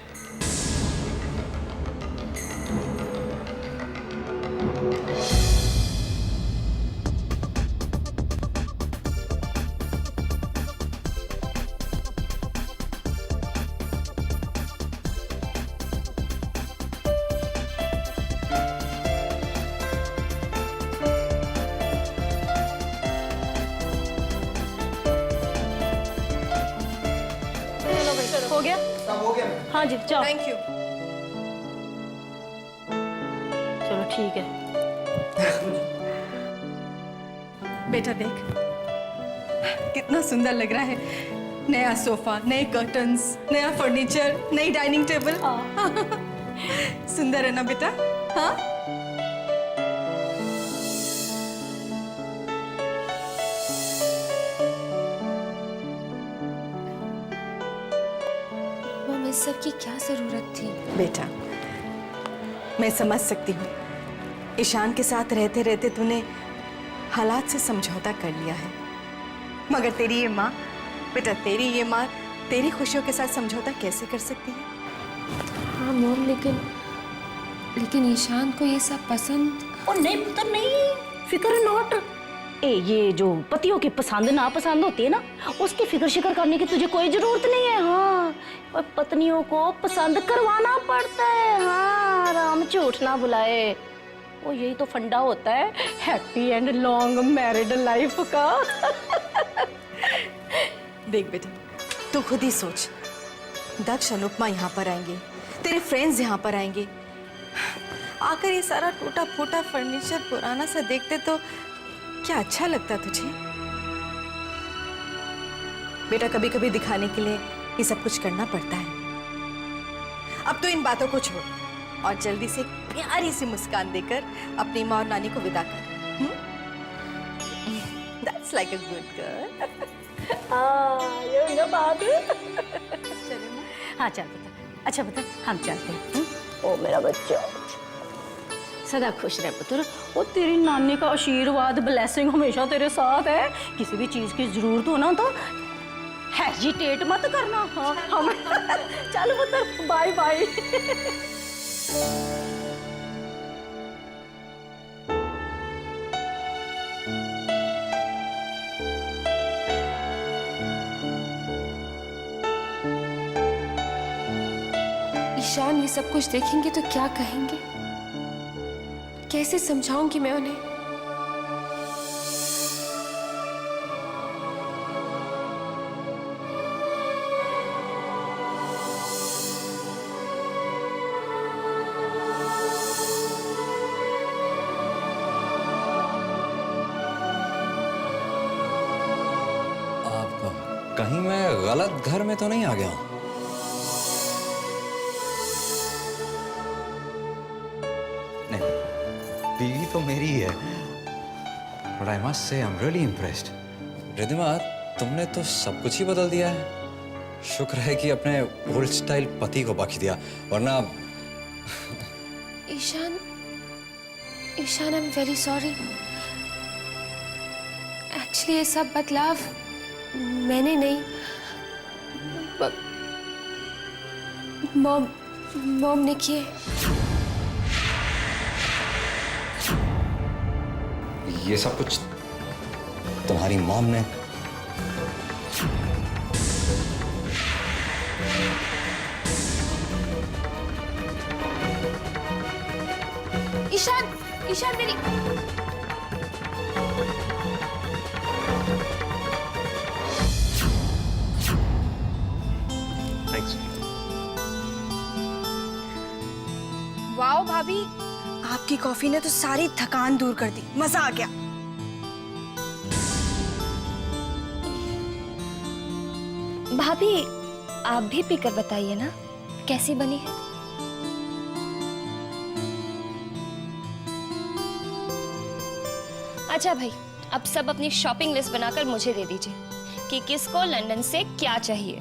हो गया? सब हो गया। हाँ जी, जाओ। Thank you. चलो ठीक है। बेटा देख, कितना सुंदर लग रहा है। नया सोफा, नए कर्टन्स, नया फर्नीचर, नई डाइनिंग टेबल। सुंदर है ना बेटा? हाँ? मम्मी सब की क्या जरूरत थी? बेटा, मैं समझ सकती हूँ। ईशान के साथ रहते रहते तूने हालात से समझौता कर लिया है, मगर तेरी ये माँ, बेटा तेरी ये माँ तेरी खुशियों के साथ समझौता कैसे कर सकती है? हाँ मॉम, लेकिन ईशान को ये सब पसंद। ओ नहीं पुत्र नहीं, फिक्र नॉट। ये जो पतियों की पसंद ना पसंद होती है ना, उसकी फिक्र शिक्र करने की तुझे कोई जरूरत नहीं है। हाँ, और पत्नियों को पसंद करवाना पड़ता है। हाँ, राम झूठ ना बुलाए। वो यही तो फंडा होता है happy and long married life का। देख बेटा, तू खुद ही सोच, दक्ष अनुपमा यहाँ पर आएंगे, तेरे फ्रेंड्स यहाँ पर आएंगे, आकर ये सारा टूटा फूटा फर्नीचर पुराना सा देखते तो क्या अच्छा लगता तुझे? बेटा कभी कभी दिखाने के लिए ये सब कुछ करना पड़ता है। अब तो इन बातों को छोड़ और जल्दी से प्यारी सी मुस्कान देकर अपनी माँ और नानी को विदा कर। That's like a good girl. ये बात है। चलो ना। हाँ चल पुत्र, अच्छा पुत्र हम चलते हैं। ओ मेरा बच्चा, सदा खुश रह पुत्र। वो तेरी नानी का आशीर्वाद, ब्लेसिंग हमेशा तेरे साथ है। किसी भी चीज की जरूरत हो ना तो हेजिटेट मत करना। हाँ हम चल पुत्र, बाय बाय। ईशान ये सब कुछ देखेंगे तो क्या कहेंगे? कैसे समझाऊंगी मैं उन्हें? कहीं मैं गलत घर में तो नहीं आ गया हूं? नहीं, बीवी तो मेरी ही है। But I must say I'm really impressed. Riddhima, तुमने तो सब कुछ ही बदल दिया है। शुक्र है कि अपने ओल्ड स्टाइल पति को बाकी दिया, वरना Ishan, Ishan, I am very sorry. Actually ये सब बदलाव मैंने नहीं, मॉम ने किए। ये सब कुछ तुम्हारी मॉम ने? ईशान, ईशान मेरी वाओ भाभी, आपकी कॉफी ने तो सारी थकान दूर कर दी, मजा आ गया। भाभी, आप भी पीकर बताइए ना कैसी बनी है। अच्छा भाई, अब सब अपनी शॉपिंग लिस्ट बनाकर मुझे दे दीजिए कि किसको लंदन से क्या चाहिए।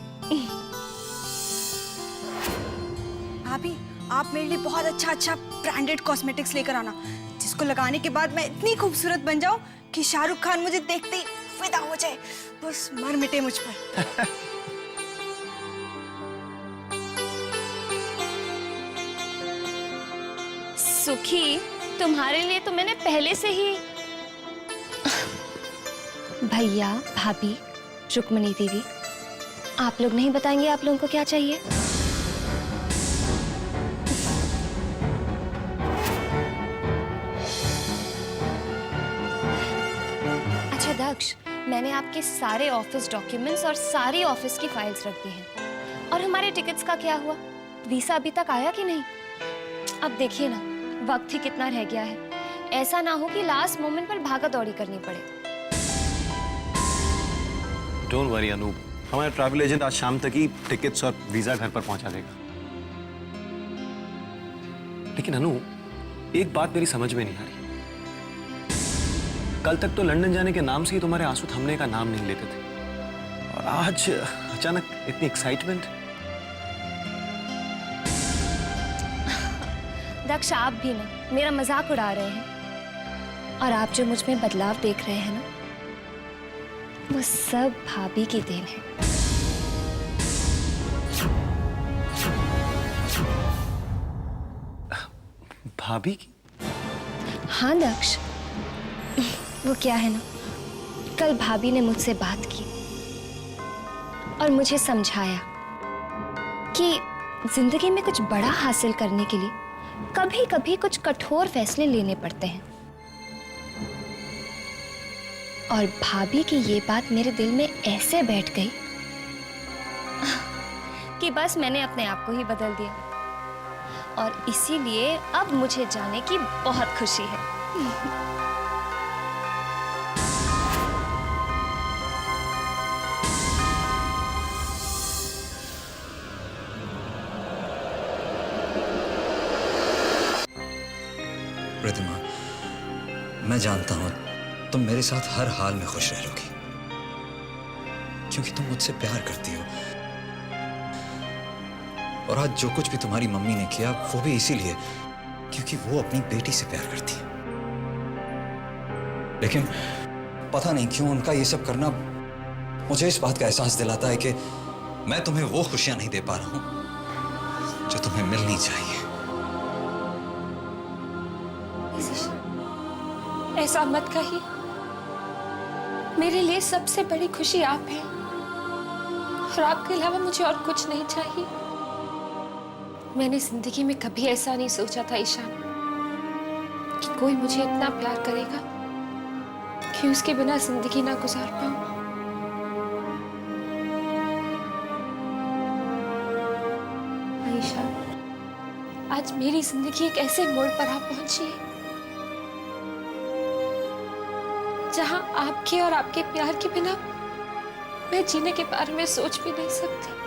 भाभी, आप मेरे लिए बहुत अच्छा ब्रांडेड कॉस्मेटिक्स लेकर आना, जिसको लगाने के बाद मैं इतनी खूबसूरत बन जाऊं कि शाहरुख खान मुझे देखते ही फिदा हो जाए, बस मर मिटे मुझ पर। सुखी, तुम्हारे लिए तो मैंने पहले से ही। भैया, भाभी, रुक्मणी दीदी, आप लोग नहीं बताएंगे आप लोगों को क्या चाहिए? अच्छा दक्ष, मैंने आपके सारे ऑफिस डॉक्यूमेंट्स और सारी ऑफिस की फाइल्स रख दी हैं। और हमारे टिकट्स का क्या हुआ? वीसा अभी तक आया कि नहीं? अब देखिए ना, वक्त ही कितना रह गया है। ऐसा ना हो कि लास्ट मोमेंट पर भागा दौड़ी करनी पड़े। डोंट वरी अनूप, हमारा ट्रैवल एजेंट आज शाम तक ही टिकट्स और वीजा घर पर पहुंचा देगा। लेकिन अनूप, एक बात मेरी समझ में नहीं आ रही। कल तक तो लंदन जाने के नाम से ही तुम्हारे आंसू थमने का नाम नहीं लेते थे, और आज अचानक इतनी एक्साइटमेंट। दक्ष, आप भी ना मेरा मजाक उड़ा रहे हैं, और आप जो मुझ में बदलाव देख रहे हैं ना, वो सब भाभी की देन है। भाभी की? हाँ दक्ष, वो क्या है ना, कल भाभी ने मुझसे बात की और मुझे समझाया कि जिंदगी में कुछ बड़ा हासिल करने के लिए कभी कभी कुछ कठोर फैसले लेने पड़ते हैं। और भाभी की ये बात मेरे दिल में ऐसे बैठ गई कि बस मैंने अपने आप को ही बदल दिया, और इसीलिए अब मुझे जाने की बहुत खुशी है। रिद्धिमा, मैं जानता हूं तुम मेरे साथ हर हाल में खुश रहोगी, क्योंकि तुम मुझसे प्यार करती हो। और आज जो कुछ भी तुम्हारी मम्मी ने किया, वो भी इसीलिए क्योंकि वो अपनी बेटी से प्यार करती है। लेकिन पता नहीं क्यों उनका ये सब करना मुझे इस बात का एहसास दिलाता है कि मैं तुम्हें वो खुशियां नहीं दे पा रहा हूं जो तुम्हें मिलनी चाहिए। ऐसा मत कहिए, मेरे लिए सबसे बड़ी खुशी आप हैं, और आपके अलावा मुझे और कुछ नहीं चाहिए। मैंने जिंदगी में कभी ऐसा नहीं सोचा था ईशान कि कोई मुझे इतना प्यार करेगा कि उसके बिना जिंदगी ना गुजार पाऊं। ईशान, आज मेरी जिंदगी एक ऐसे मोड़ पर आ पहुंची है जहां आपके और आपके प्यार के बिना मैं जीने के बारे में सोच भी नहीं सकती।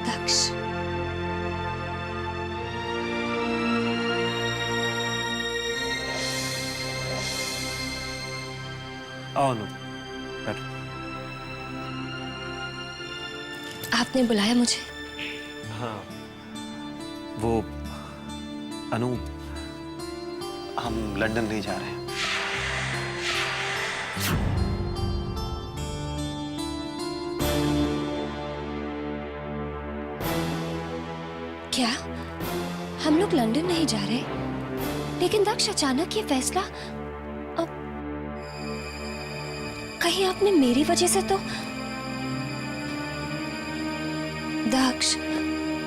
दक्ष, आओ अनु, बैठो। आपने बुलाया मुझे? हाँ, वो अनु, हम लंदन नहीं जा रहे हैं। क्या हम लोग लंदन नहीं जा रहे? लेकिन दक्ष, अचानक ये फैसला, अब कहीं आपने मेरी वजह से तो? दक्ष,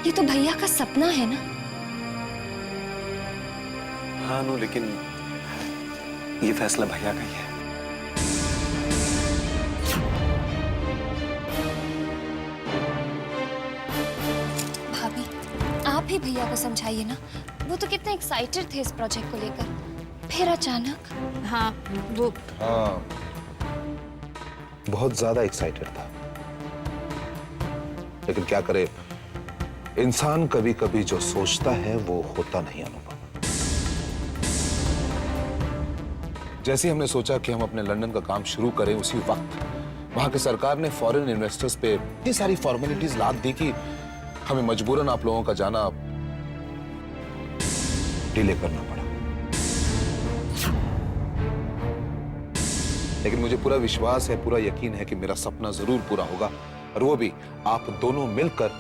ये तो भैया का सपना है ना? हाँ अनु, लेकिन ये फैसला भैया का ही है। भाभी, आप ही भैया को समझाइए ना। वो तो कितने एक्साइटेड थे इस प्रोजेक्ट को लेकर, फिर अचानक। हाँ, वो हाँ, बहुत ज्यादा एक्साइटेड था, लेकिन क्या करे, इंसान कभी कभी जो सोचता है वो होता नहीं अनुभव। जैसे ही हमने सोचा कि हम अपने लंदन का काम शुरू करें, उसी वक्त वहां की सरकार ने फॉरेन इन्वेस्टर्स पे इतनी सारी फॉर्मेलिटीज लाद दी कि हमें मजबूरन आप लोगों का जाना डिले करना पड़ा। लेकिन मुझे पूरा विश्वास है, पूरा यकीन है कि मेरा सपना जरूर पूरा होगा, और वो भी आप दोनों मिलकर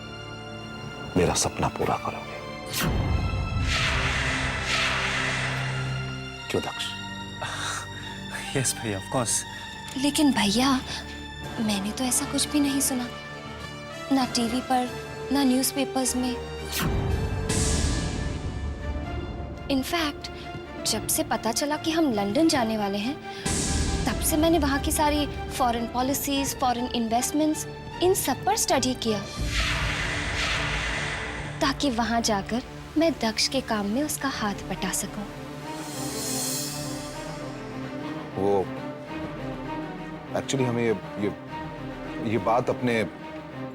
मेरा सपना पूरा करोगे। क्यों दक्ष? यस भैया, ऑफ कोर्स। लेकिन भैया, मैंने तो ऐसा कुछ भी नहीं सुना, ना टीवी पर, ना न्यूज़पेपर्स में। इनफैक्ट जब से पता चला कि हम लंदन जाने वाले हैं, तब से मैंने वहां की सारी फॉरेन पॉलिसीज, फॉरेन इन्वेस्टमेंट्स, इन सब पर स्टडी किया, ताकि वहां जाकर मैं दक्ष के काम में उसका हाथ बटा सकूं। वो एक्चुअली हमें ये बात अपने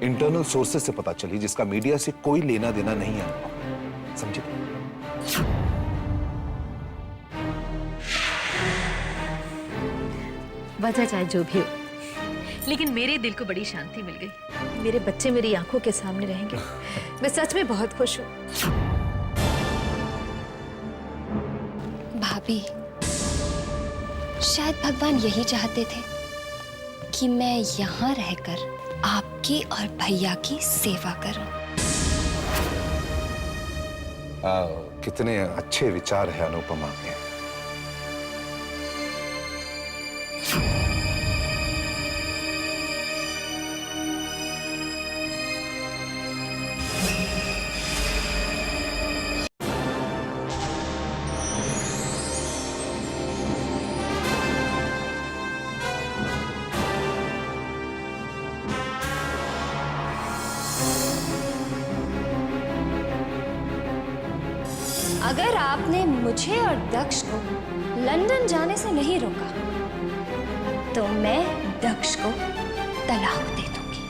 इंटरनल सोर्सेस से पता चली, जिसका मीडिया से कोई लेना देना नहीं है, समझे? वजह चाहे जो भी हो, लेकिन मेरे दिल को बड़ी शांति मिल गई। मेरे बच्चे मेरी आंखों के सामने रहेंगे। मैं सच में बहुत खुश हूँ। भाभी, शायद भगवान यही चाहते थे कि मैं यहाँ रहकर आपकी और भैया की सेवा करूं। कितने अच्छे विचार है अनुपमा के। अगर आपने मुझे और दक्ष को लंदन जाने से नहीं रोका, तो मैं दक्ष को तलाक दे दूंगी।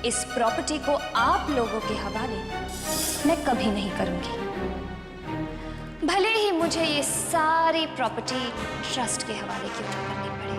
इस प्रॉपर्टी को आप लोगों के हवाले मैं कभी नहीं करूंगी, भले ही मुझे ये सारी प्रॉपर्टी ट्रस्ट के हवाले क्यों ना करनी पड़े।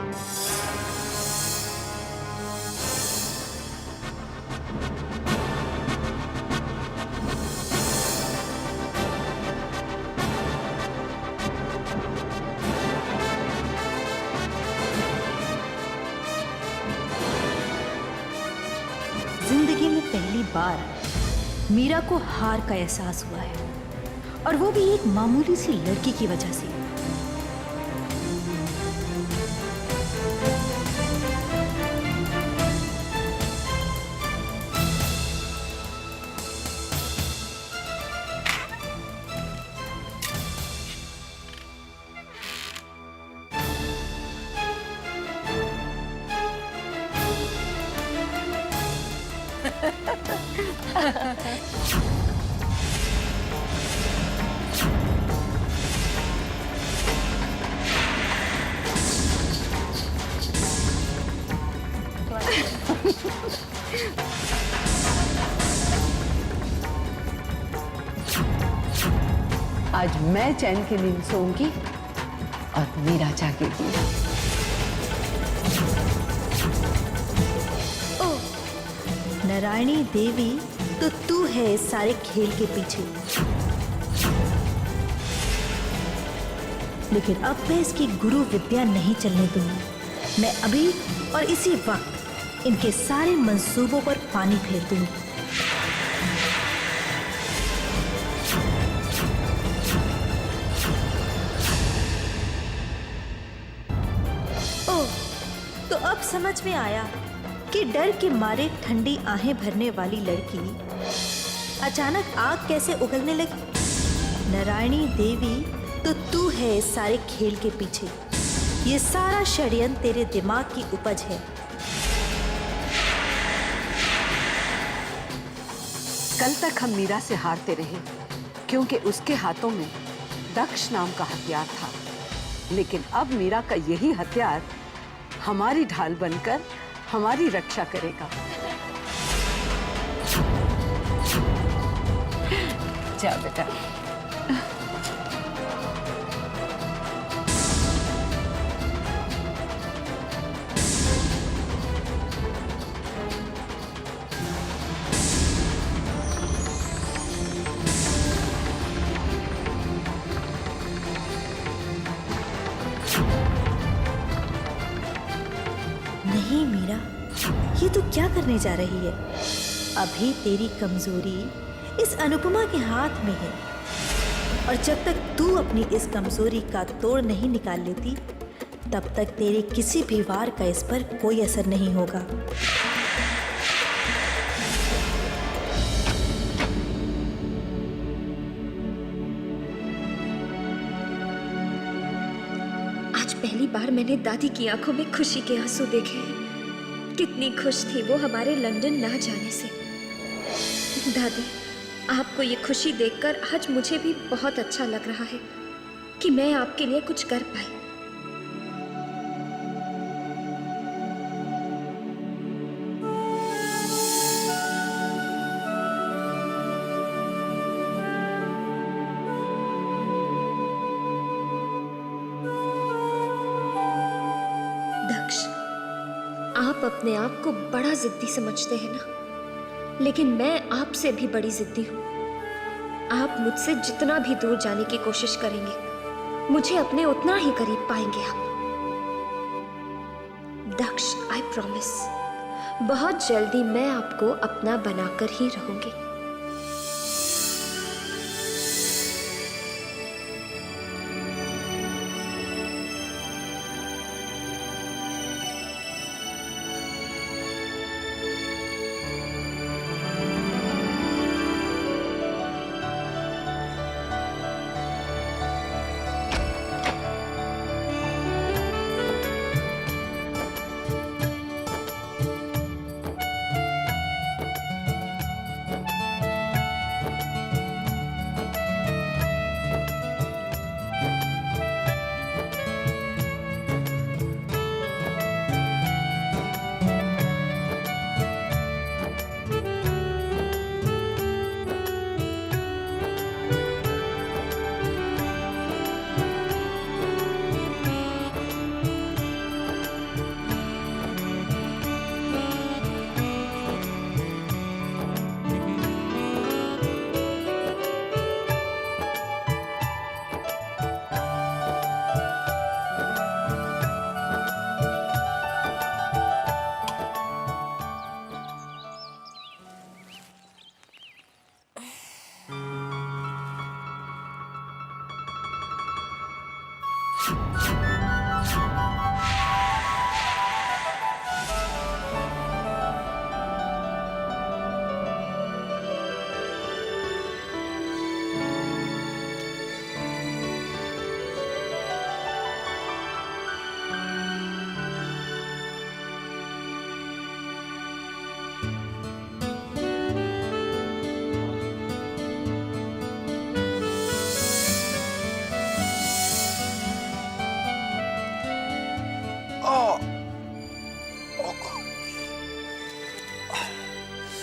पहली बार मीरा को हार का एहसास हुआ है, और वो भी एक मामूली सी लड़की की वजह से। आज मैं चैन की नींद सोऊंगी और मीरा जागेगी। नारायणी देवी, तो तू है इस सारे खेल के पीछे। लेकिन अब मैं इसकी गुरु विद्या नहीं चलने दूंगी। मैं अभी और इसी वक्त इनके सारे मंसूबों पर पानी फेर दूंगी। तो अब समझ में आया कि डर के मारे ठंडी आहें भरने वाली लड़की अचानक आग कैसे उगलने लगी। नारायणी देवी, तो तू है इस सारे खेल के पीछे। ये सारा षड्यंत्र तेरे दिमाग की उपज है। कल तक हम मीरा से हारते रहे क्योंकि उसके हाथों में दक्ष नाम का हथियार था, लेकिन अब मीरा का यही हथियार हमारी ढाल बनकर हमारी रक्षा करेगा। जा बेटा। नहीं मीरा, ये तू क्या करने जा रही है? अभी तेरी कमजोरी इस अनुपमा के हाथ में है, और जब तक तू अपनी इस कमजोरी का तोड़ नहीं निकाल लेती, तब तक तेरे किसी भी वार का इस पर कोई असर नहीं होगा। आज पहली बार मैंने दादी की आंखों में खुशी के आंसू देखे हैं। कितनी खुश थी वो हमारे लंदन ना जाने से। दादी, आपको ये खुशी देखकर आज मुझे भी बहुत अच्छा लग रहा है कि मैं आपके लिए कुछ कर पाई। दक्ष, आप अपने आप को बड़ा जिद्दी समझते हैं ना, लेकिन मैं आपसे भी बड़ी जिद्दी हूं। आप मुझसे जितना भी दूर जाने की कोशिश करेंगे, मुझे अपने उतना ही करीब पाएंगे आप। दक्ष, आई प्रॉमिस, बहुत जल्दी मैं आपको अपना बनाकर ही रहूंगी।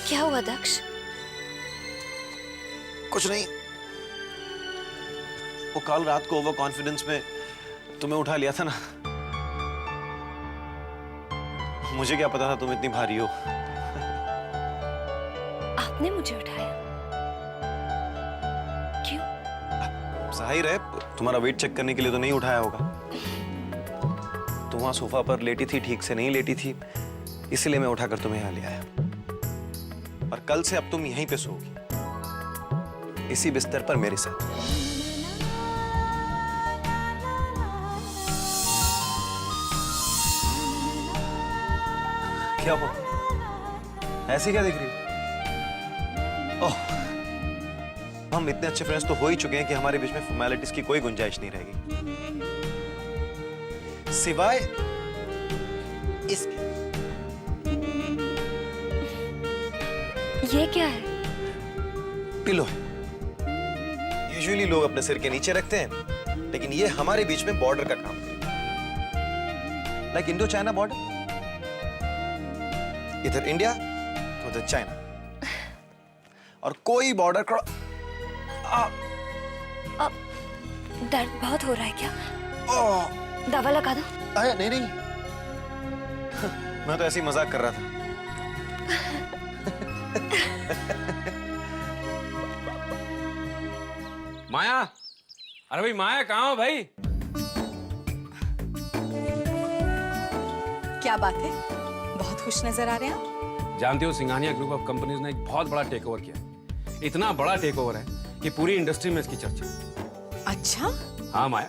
क्या हुआ दक्ष? कुछ नहीं, वो कल रात को ओवर कॉन्फिडेंस में तुम्हें उठा लिया था ना। मुझे क्या पता था तुम इतनी भारी हो। आपने मुझे उठाया? क्यों? जाहिर है तुम्हारा वेट चेक करने के लिए तो नहीं उठाया होगा। तुम वहां सोफा पर लेटी थी, ठीक से नहीं लेटी थी, इसलिए मैं उठाकर तुम्हें यहाँ ले आया। और कल से अब तुम यहीं पे सोओगी, इसी बिस्तर पर मेरे साथ। क्या हो, ऐसे क्या देख रही हो? ओह, हम इतने अच्छे फ्रेंड्स तो हो ही चुके हैं कि हमारे बीच में फॉर्मेलिटीज की कोई गुंजाइश नहीं रहेगी, सिवाय इसके। ये क्या है? पिलो है। यूजुअली लोग अपने सिर के नीचे रखते हैं, लेकिन ये हमारे बीच में बॉर्डर का काम है, लाइक इंडो चाइना बॉर्डर। इधर इंडिया, उधर चाइना, और कोई बॉर्डर दर्द बहुत हो रहा है क्या? दवा लगा दो। नहीं नहीं, मैं तो ऐसे ही मजाक कर रहा था। माया, अरे भाई माया कहाँ हो भाई? क्या बात है, बहुत खुश नजर आ रहे हैं आप। जानते हो सिंघानिया ग्रुप ऑफ कंपनीज ने एक बहुत बड़ा टेक ओवर किया। इतना बड़ा टेक ओवर है कि पूरी इंडस्ट्री में इसकी चर्चा है। अच्छा? हाँ माया,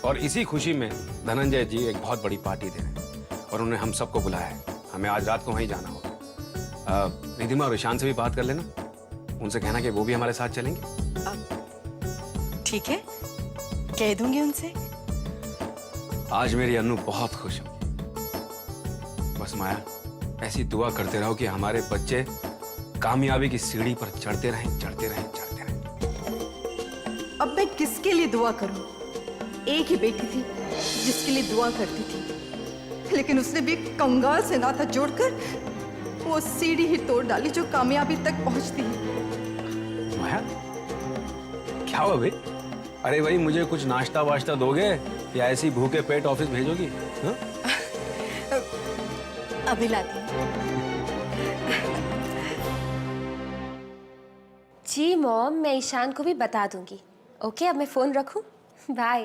और इसी खुशी में धनंजय जी एक बहुत बड़ी पार्टी दे रहे हैं और उन्होंने हम सबको बुलाया है। हमें आज रात को वहीं जाना होगा। रिधिमा और ईशान से भी बात कर लेना, उनसे कहना कि वो भी हमारे साथ चलेंगे। ठीक है, कह दूंगी उनसे। आज मेरी अन्नू बहुत खुश है। बस माया, ऐसी दुआ करते रहो कि हमारे बच्चे कामयाबी की सीढ़ी पर चढ़ते रहें, चढ़ते रहें, चढ़ते रहें। अब मैं किसके लिए दुआ करूं? एक ही बेटी थी जिसके लिए दुआ करती थी, लेकिन उसने भी कंगाल से नाता जोड़कर वो सीढ़ी ही तोड़ डाली जो कामयाबी तक पहुंचती है। माया, क्या हुआ भाई? अरे भाई, मुझे कुछ नाश्ता वाश्ता दोगे या ऐसी भूखे पेट ऑफिस भेजोगी? हाँ? अभी लाती हूँ। जी मॉम, मैं ईशान को भी बता दूंगी। ओके, अब मैं फोन रखूं? बाय।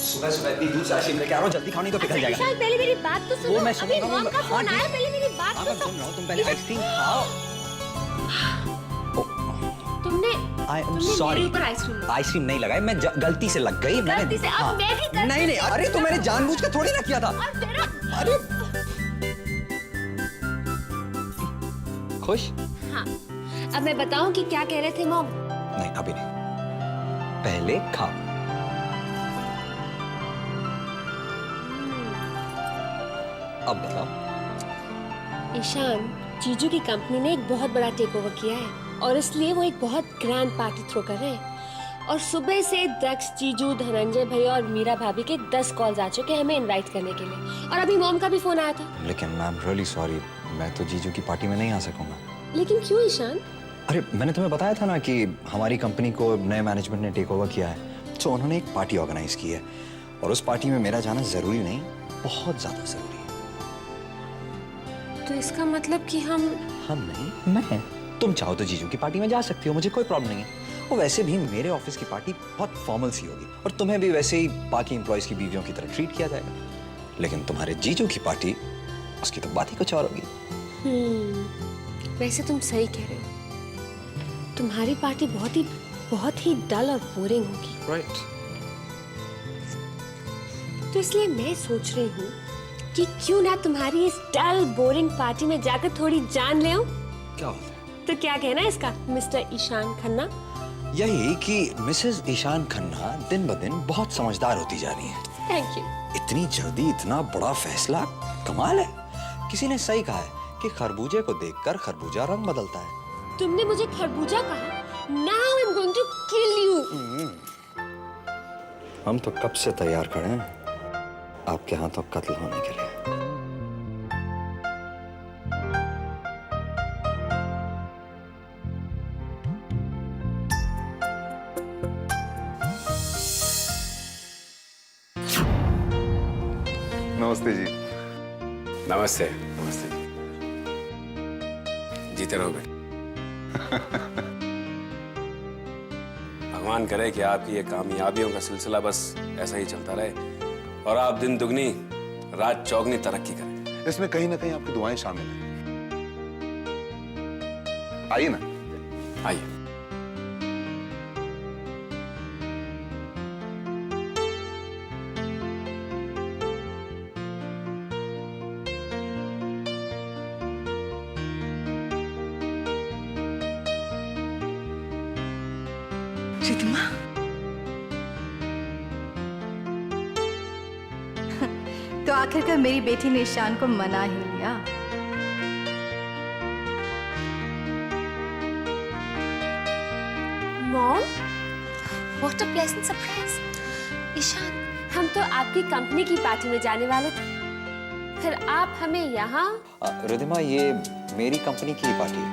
सुबह सुबह इतनी दूध से आइसक्रीम लेके आ रहा हूँ, जल्दी खाओ नहीं तो पिघल जाएगा। ईशान, पहले मेरी बात तो सुनो। वो मैं अभी मॉम का फोन आया, पहले मेरी बात तो सुन रहा हूँ, तुम पहले आइसक्रीम खाओ। तुमने सॉरी, ऊपर आइसक्रीम आइसक्रीम नहीं लगाई, मैं गलती से लग गई। गलती से? अब मैं भी गलती नहीं नहीं, अरे तो मैंने जानबूझ कर थोड़ी ना किया था। अरे खुश? हाँ, अब मैं बताऊं कि क्या कह रहे थे मॉम? नहीं अभी नहीं, पहले खाओ। अब बताओ। ईशान, जीजू की कंपनी ने एक बहुत बड़ा टेक ओवर किया है और इसलिए वो एक बहुत ग्रैंड पार्टी थ्रो कर रहे हैं। और सुबह से दक्ष, जीजू, धनंजय भैया और मीरा भाभी के 10 कॉल्स आ चुके हैं हमें इनवाइट करने के लिए। और अभी मॉम का भी फोन आया था। लेकिन मैम रियली सॉरी, मैं तो जीजू की पार्टी में नहीं आ सकूंगा। लेकिन क्यों ईशान? अरे मैंने तुम्हें बताया था ना कि हमारी कंपनी को नए मैनेजमेंट ने टेक ओवर किया है, तो उन्होंने एक पार्टी ऑर्गेनाइज की है और उस पार्टी में मेरा जाना जरूरी नहीं, बहुत ज्यादा जरूरी है। तो इसका मतलब कि हम नहीं, मैं। तुम चाहो तो जीजू की पार्टी में जा सकती हो, मुझे कोई प्रॉब्लम नहीं है। और वैसे भी मेरे ऑफिस की पार्टी बहुत फॉर्मल सी होगी और तुम्हें भी वैसे ही बाकी एम्प्लॉयज की बीवियों की तरह ट्रीट किया जाएगा। लेकिन तुम्हारे जीजू की पार्टी, उसकी तो बात ही कुछ और होगी। वैसे तुम सही कह रहे हो, तुम्हारी पार्टी बहुत ही डल और बोरिंग होगी। राइट। तो इसलिए मैं सोच रही हूँ कि क्यों ना तुम्हारी इस डल बोरिंग पार्टी में जाकर थोड़ी जान ले आऊं? क्या बात है? तो क्या कहना है इसका मिस्टर ईशान खन्ना? यही कि मिसेस ईशान खन्ना दिन ब दिन बहुत समझदार होती जा रही हैं। Thank you. इतनी जल्दी इतना बड़ा फैसला, कमाल है। किसी ने सही कहा है कि खरबूजे को देखकर खरबूजा रंग बदलता है। तुमने मुझे खरबूजा कहा? Now I'm going to kill you. हम तो कब से तैयार खड़े हैं आपके हाथों कत्ल होने के लिए। नमस्ते। नमस्ते। जीते रहो बेटे। भगवान करे कि आपकी ये कामयाबियों का सिलसिला बस ऐसा ही चलता रहे और आप दिन दुगनी रात चौगनी तरक्की करें। इसमें कहीं ना कहीं आपकी दुआएं शामिल हैं। आइए ना, आइए। रिधिमा, तो आखिरकार मेरी बेटी ने ईशान को मना ही लिया। Mom, what a pleasant surprise. Ishan, हम तो आपकी कंपनी की पार्टी में जाने वाले थे, फिर आप हमें यहाँ। रिधिमा, ये मेरी कंपनी की ही पार्टी है।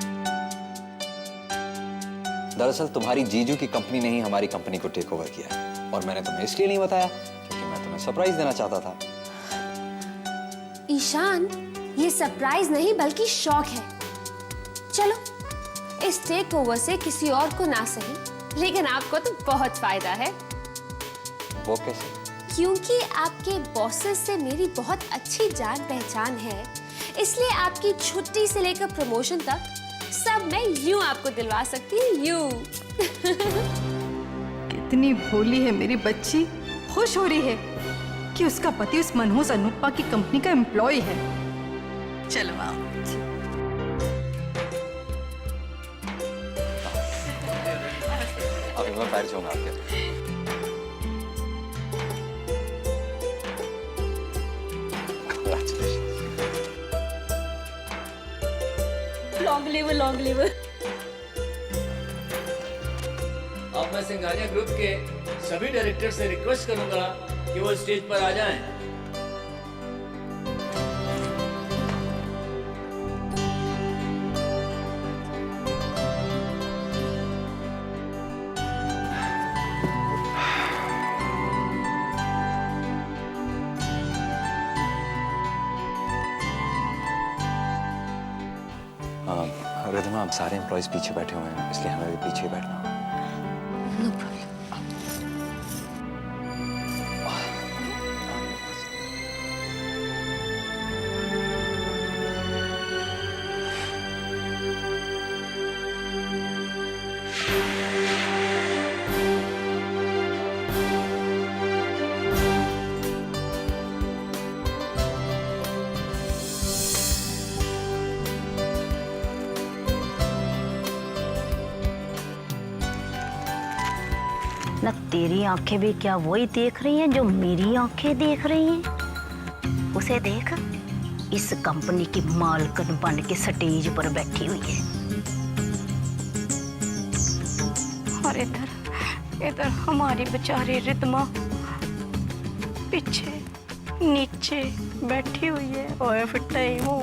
दरअसल तुम्हारी जीजू की कंपनी ने ही हमारी कंपनी को टेक ओवर किया है और मैंने तुम्हें इसलिए नहीं बताया क्योंकि मैं तुम्हें सरप्राइज देना चाहता था। ईशान, ये सरप्राइज नहीं बल्कि शौक है। चलो, इस टेक ओवर से किसी और को ना सही लेकिन आपको तो बहुत फायदा है। वो कैसे? क्योंकि आपके बॉसेस से मेरी बहुत अच्छी जान पहचान है, इसलिए आपकी छुट्टी से लेकर प्रमोशन तक सब मैं यूं आपको दिलवा सकती हूँ, यूं। कितनी भोली है मेरी बच्ची, खुश हो रही है कि उसका पति उस मनहूस अनुपा की कंपनी का एम्प्लॉय है। चलो आओ। अभी मैं बाहर जाऊंगा आपके। Long live, long live. अब मैं सिंघानिया ग्रुप के सभी डायरेक्टर से रिक्वेस्ट करूंगा कि वो स्टेज पर आ जाएं। रिधिमा, अब सारे एम्प्लॉयज पीछे बैठे हुए हैं, इसलिए हमें भी पीछे बैठना होगा। No problem. न तेरी आंखें भी क्या वही देख रही हैं जो मेरी आंखें देख रही हैं? उसे देख, इस कंपनी की मालकिन बन के स्टेज पर बैठी हुई है। और इधर हमारी बेचारी रिधिमा पीछे नीचे बैठी हुई है। ओए फिटे हो।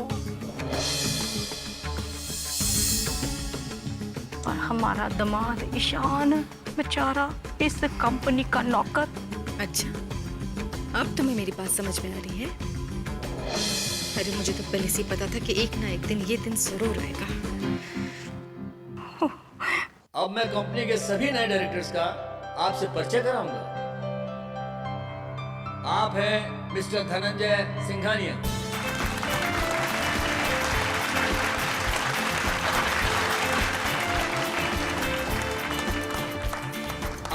और हमारा दामाद ईशान बेचारा इस कंपनी का नौकर। अच्छा, अब तुम्हें मेरी बात समझ में आ रही है? अरे मुझे तो पहले से ही पता था कि एक ना एक दिन ये दिन जरूर आएगा। अब मैं कंपनी के सभी नए डायरेक्टर्स का आपसे परिचय कराऊंगा। आप हैं मिस्टर धनंजय सिंघानिया।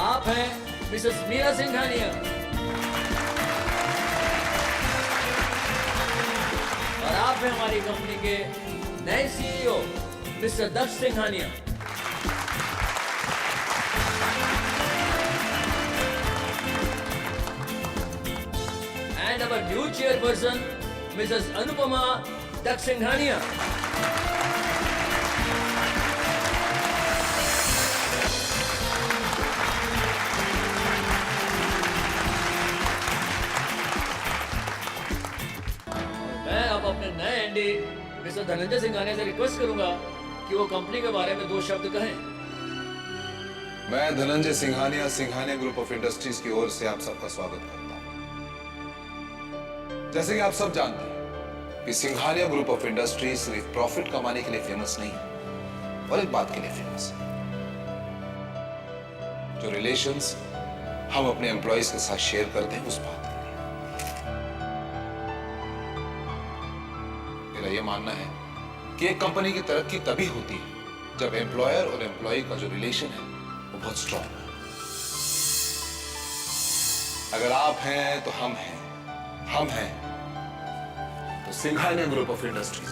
आप हैं मिसेस मीरा सिंघानिया। और आप हैं हमारी कंपनी के नए CEO mister Daksh Singhania. And our new chairperson, Mrs. Anupama Daksh Singhania. मैं अब अपने नए एमडी मिस्टर धनंजय सिंघानिया से रिक्वेस्ट करूंगा कि वो कंपनी के बारे में 2 शब्द कहें। मैं Dhananjay Singhania, Singhania group of industries की ओर से आप सबका स्वागत करता हूं। जैसे कि आप सब जानते हैं, कि सिंघानिया ग्रुप ऑफ इंडस्ट्रीज सिर्फ प्रॉफिट कमाने के लिए फेमस नहीं है, और एक बात के लिए फेमस है, जो रिलेशंस हम अपने एम्प्लॉयज के साथ शेयर करते हैं उस बात के लिए। मेरा यह मानना है कि एक कंपनी की तरक्की तभी होती है जब एम्प्लॉयर और एम्प्लॉय का जो रिलेशन है वो बहुत स्ट्रांग है। अगर आप हैं तो हम हैं, हम हैं तो सिंघानिया ग्रुप ऑफ इंडस्ट्रीज।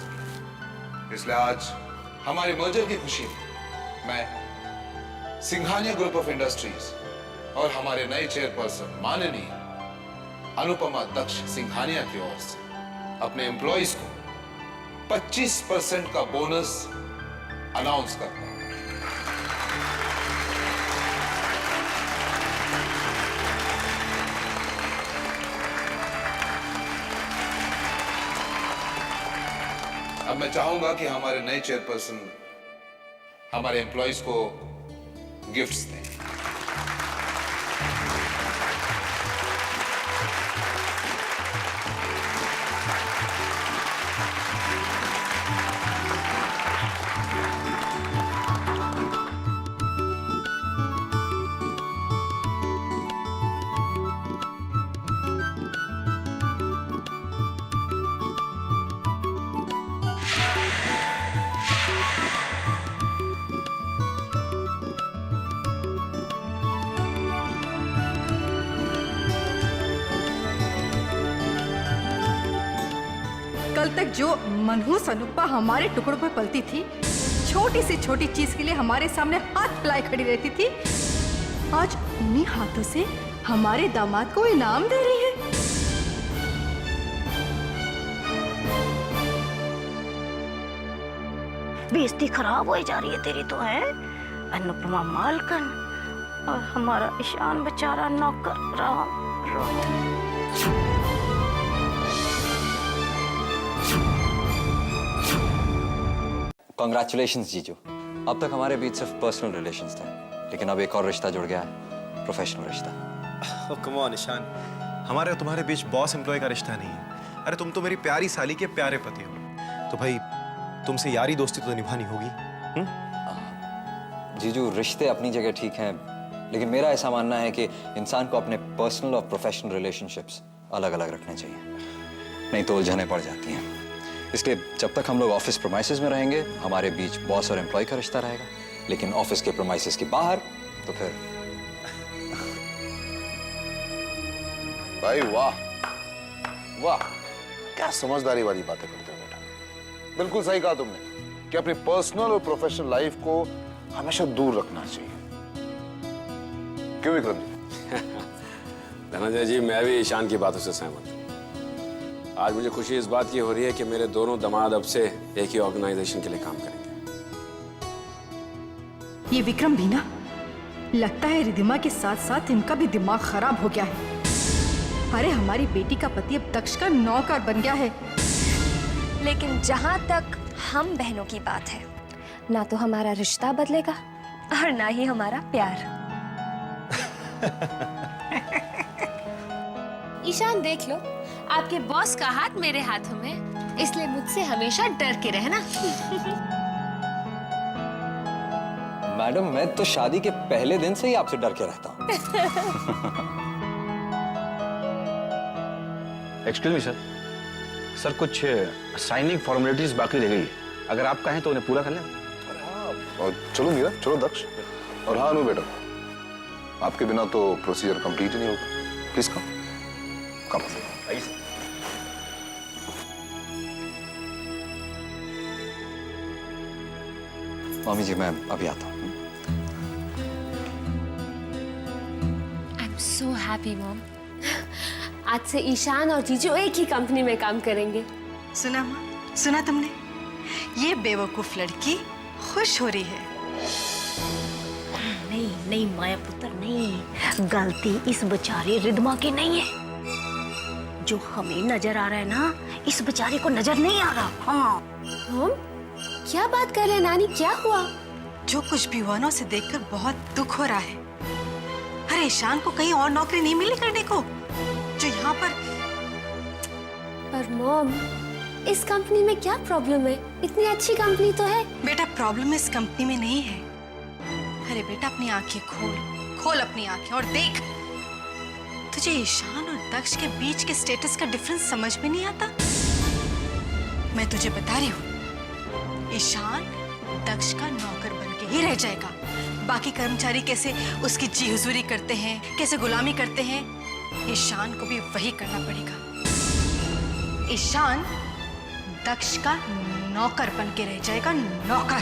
इसलिए आज हमारे मर्जर की खुशी में मैं सिंघानिया ग्रुप ऑफ इंडस्ट्रीज और हमारे नए चेयरपर्सन माननीय अनुपमा दक्ष सिंघानिया की ओर से अपने एम्प्लॉयज को 25% का बोनस अनाउंस करता हूं। अब मैं चाहूंगा कि हमारे नए चेयरपर्सन हमारे एम्प्लॉयज को गिफ्ट्स दें। कल तक जो मनहूस अनुपा हमारे टुकड़ों पर पलती थी, छोटी से छोटी चीज के लिए हमारे सामने हाथ फैलाए खड़ी रहती थी, आज उन्हीं हाथों से हमारे दामाद को इनाम दे रही है। बेइज्जती खराब हो जा रही है तेरी तो है। अनुपमा मालकन और हमारा ईशान बेचारा नौकर राम। Congratulations जीजू। अब तक हमारे बीच सिर्फ पर्सनल रिलेशंस थे, लेकिन अब एक और रिश्ता जुड़ गया है, प्रोफेशनल रिश्ता। Oh, come on, ईशान, हमारे और तुम्हारे बीच बॉस एम्प्लॉय का रिश्ता नहीं है। अरे तुम तो मेरी प्यारी साली के प्यारे पति हो, तो भाई तुमसे यारी दोस्ती तो निभानी होगी। जीजू, रिश्ते अपनी जगह ठीक हैं, लेकिन मेरा ऐसा मानना है कि इंसान को अपने पर्सनल और प्रोफेशनल रिलेशनशिप्स अलग अलग रखने चाहिए, नहीं तो उलझनें पड़ जाती हैं। इसलिए जब तक हम लोग ऑफिस प्रोमाइसेस में रहेंगे, हमारे बीच बॉस और एम्प्लॉय का रिश्ता रहेगा, लेकिन ऑफिस के प्रोमाइसेस के बाहर तो फिर। भाई वाह वाह, क्या समझदारी वाली बातें करते हो बेटा। बिल्कुल सही कहा तुमने कि अपनी पर्सनल और प्रोफेशनल लाइफ को हमेशा दूर रखना चाहिए। क्यों विक्रम जी? धनंजय जी, मैं भी ईशान की बातों से सहमत हूँ। आज मुझे खुशी इस बात की हो रही है कि मेरे दोनों दामाद अब से एक ही ऑर्गेनाइजेशन के लिए काम करेंगे। ये विक्रम भी ना, लगता है रिधिमा के साथ साथ इनका भी दिमाग खराब हो गया है। अरे हमारी बेटी का पति अब दक्ष का नौकर बन गया है। लेकिन जहां तक हम बहनों की बात है, ना तो हमारा रिश्ता बदलेगा और ना ही हमारा प्यार। ईशान देख लो, आपके बॉस का हाथ मेरे हाथों में, इसलिए मुझसे हमेशा डर के रहना। मैडम, मैं तो शादी के पहले दिन से ही आपसे डर के रहता हूँ। एक्सक्यूज मी सर, सर कुछ साइनिंग फॉर्मेलिटीज बाकी रह गई है, अगर आप कहें तो उन्हें पूरा कर लें। और चलो मीरा, चलो दक्ष, और हाँ अनु बेटा, आपके बिना तो प्रोसीजर कंप्लीट ही नहीं होगा। Please come come. मम्मी जी, मैं अभी आता हूँ। I am so happy mom. आज से ईशान और जीजू एक ही कंपनी में काम करेंगे। सुना माँ, सुना तुमने? ये बेवकूफ लड़की खुश हो रही है। नहीं नहीं माया पुत्र, नहीं, गलती इस बेचारी रिधमा की नहीं है। जो हमें नजर आ रहा है ना, इस बेचारी को नजर नहीं आ रहा। हाँ मॉम, क्या बात कर रहे हैं नानी, क्या हुआ? जो कुछ भी हुआ ना, उसे देखकर बहुत दुख हो रहा है। अरे ईशान को कहीं और नौकरी नहीं मिली करने को, जो यहाँ पर। पर मॉम, इस कंपनी में क्या प्रॉब्लम है? इतनी अच्छी कंपनी तो है। बेटा प्रॉब्लम इस कंपनी में नहीं है। अरे बेटा अपनी आंखें खोल, खोल अपनी आंखें और देख। तुझे ईशान और दक्ष के बीच के स्टेटस का डिफरेंस समझ में नहीं आता? मैं तुझे बता रही हूँ, ईशान दक्ष का नौकर बन के ही रह जाएगा। बाकी कर्मचारी कैसे उसकी जी हुजूरी करते हैं, कैसे गुलामी करते हैं, ईशान को भी वही करना पड़ेगा। ईशान दक्ष का नौकर बन के रह जाएगा, नौकर।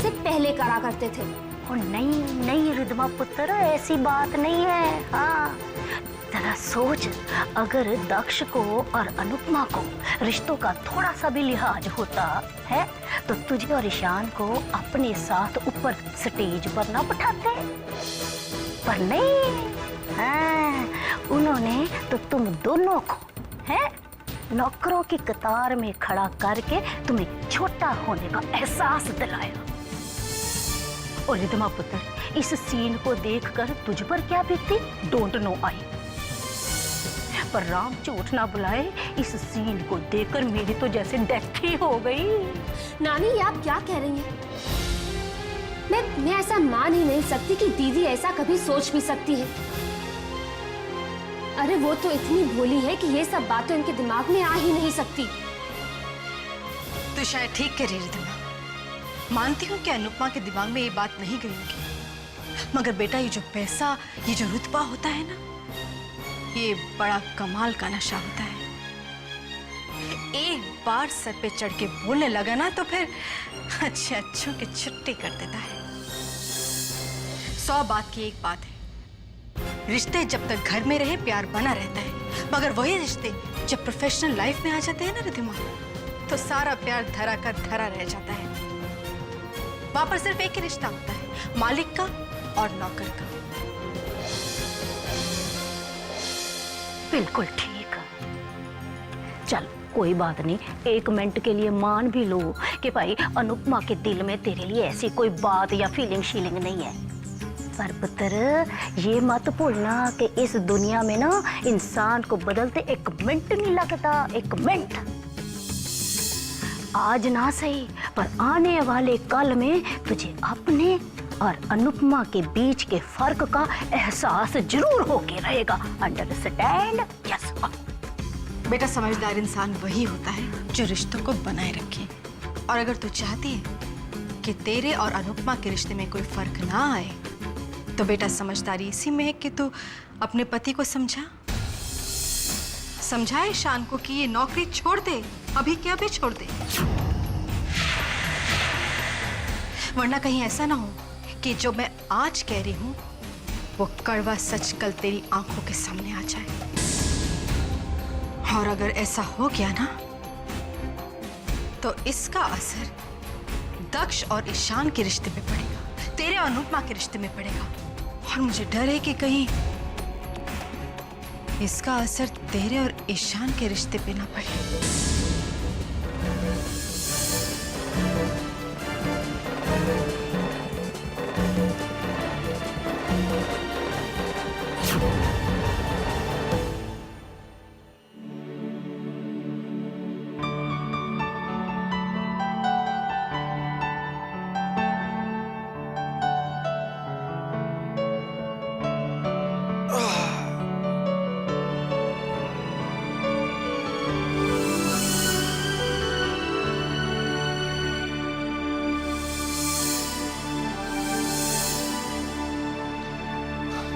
से पहले करा करते थे। और नहीं नहीं रिधमा पुत्र, ऐसी बात नहीं है। हाँ जरा सोच, अगर दक्ष को और अनुपमा को रिश्तों का थोड़ा सा भी लिहाज होता है तो तुझे और ईशान को अपने साथ ऊपर स्टेज पर ना बिठाते, पर नहीं। हाँ, उन्होंने तो तुम दोनों को है नौकरों की कतार में खड़ा करके तुम्हें छोटा होने का एहसास दिलाया। और रिधमा पुत्र, इस सीन को देखकर तुझ पर क्या बीती डोंट नो आई, पर राम झूठ ना बुलाए, इस सीन को देखकर मेरी तो जैसे डेथ ही हो गई। नानी ये आप क्या कह रही हैं? मैं ऐसा मान ही नहीं सकती कि दीदी ऐसा कभी सोच भी सकती है। अरे वो तो इतनी भोली है कि ये सब बातें उनके दिमाग में आ ही नहीं सकती। तो शायद ठीक कह रही रिधमा, मानती हूँ कि अनुपमा के दिमाग में ये बात नहीं गई होगी, मगर बेटा ये जो पैसा, ये जो रुतबा होता है ना, ये बड़ा कमाल का नशा होता है। एक बार सर पे चढ़ के बोलने लगा ना तो फिर अच्छे अच्छों की छुट्टी कर देता है। 100 बात की एक बात है, रिश्ते जब तक घर में रहे प्यार बना रहता है, मगर वही रिश्ते जब प्रोफेशनल लाइफ में आ जाते हैं ना रिधमा, तो सारा प्यार धरा का धरा रह जाता है। वहां पर सिर्फ एक ही रिश्ता होता है, मालिक का और नौकर का। बिल्कुल ठीक। चल कोई बात नहीं, 1 मिनट के लिए मान भी लो कि भाई अनुपमा के दिल में तेरे लिए ऐसी कोई बात या फीलिंग नहीं है, पर पुत्र ये मत भूलना कि इस दुनिया में ना इंसान को बदलते 1 मिनट नहीं लगता। 1 मिनट आज ना सही, पर आने वाले कल में तुझे अपने और अनुपमा के बीच के फर्क का एहसास जरूर होके रहेगा। अंडरस्टैंड? यस। बेटा समझदार इंसान वही होता है जो रिश्तों को बनाए रखे। और अगर तू चाहती है कि तेरे और अनुपमा के रिश्ते में कोई फर्क ना आए, तो बेटा समझदारी इसी में है कि तू अपने पति को समझाए ईशान को कि ये नौकरी छोड़ दे, अभी के अभी छोड़ दे, वरना कहीं ऐसा ना हो कि जो मैं आज कह रही हूं वो कड़वा सच कल तेरी आंखों के सामने आ जाए। और अगर ऐसा हो गया ना तो इसका असर दक्ष और ईशान के रिश्ते पे पड़ेगा, तेरे और अनुपमा के रिश्ते में पड़ेगा। और मुझे डर है कि कहीं इसका असर तेरे और ईशान के रिश्ते पे ना पड़े।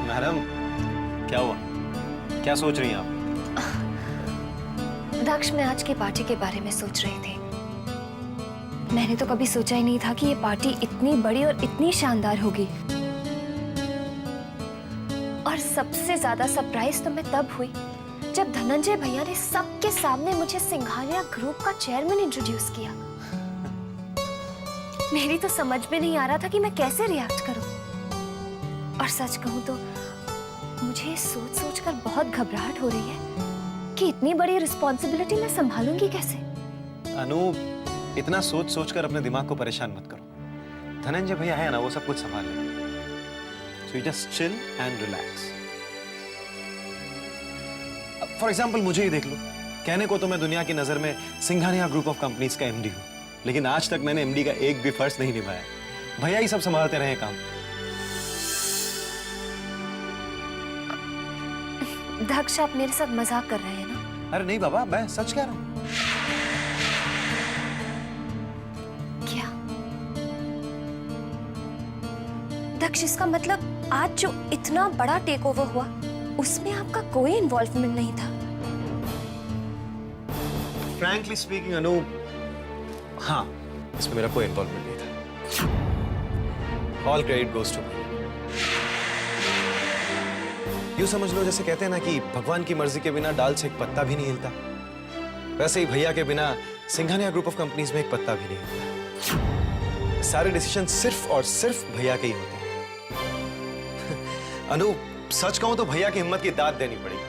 मैडम क्या हुआ, क्या सोच रही हैं आप? दक्ष, मैं आज की पार्टी के बारे में सोच रही थी। मैंने तो कभी सोचा ही नहीं था कि ये पार्टी इतनी बड़ी और इतनी शानदार होगी। और सबसे ज्यादा सरप्राइज तो मैं तब हुई जब धनंजय भैया ने सबके सामने मुझे सिंघानिया ग्रुप का चेयरमैन इंट्रोड्यूस किया। मेरी तो समझ में नहीं आ रहा था कि मैं कैसे रिएक्ट करूं। और सच कहूं तो मुझे सोच सोचकर बहुत घबराहट हो रही है कि इतनी बड़ी रिस्पॉन्सिबिलिटी मैं संभालूंगी कैसे। अनु, इतना सोच सोच कर अपने दिमाग को परेशान मत करो। धनंजय भैया है ना, वो सब कुछ संभाल लेंगे। So you just chill and relax. For example मुझे ही देख लो, कहने को तो मैं दुनिया की नजर में सिंघानिया ग्रुप ऑफ कंपनीज का एमडी हूं, लेकिन आज तक मैंने एमडी का एक भी फर्ज नहीं निभाया। भैया ही सब संभालते रहे काम। दक्ष, आप मेरे साथ मजाक कर रहे हैं ना? अरे नहीं बाबा, मैं सच कह रहा हूं। क्या दक्ष, इसका मतलब आज जो इतना बड़ा टेक ओवर हुआ उसमें आपका कोई इन्वॉल्वमेंट नहीं था? फ्रैंकली स्पीकिंग अनु, हाँ, इसमें मेरा कोई इन्वॉल्वमेंट नहीं था। All credit goes to me. यूं समझ लो जैसे कहते हैं ना कि भगवान की मर्जी के बिना डाल से एक पत्ता भी नहीं हिलता, वैसे ही भैया के बिना सिंघानिया ग्रुप ऑफ कंपनीज में एक पत्ता भी नहीं हिलता। सारे डिसीजन सिर्फ और सिर्फ भैया के ही होते हैं। अनु, सच कहूं तो भैया की हिम्मत की दाद देनी पड़ेगी।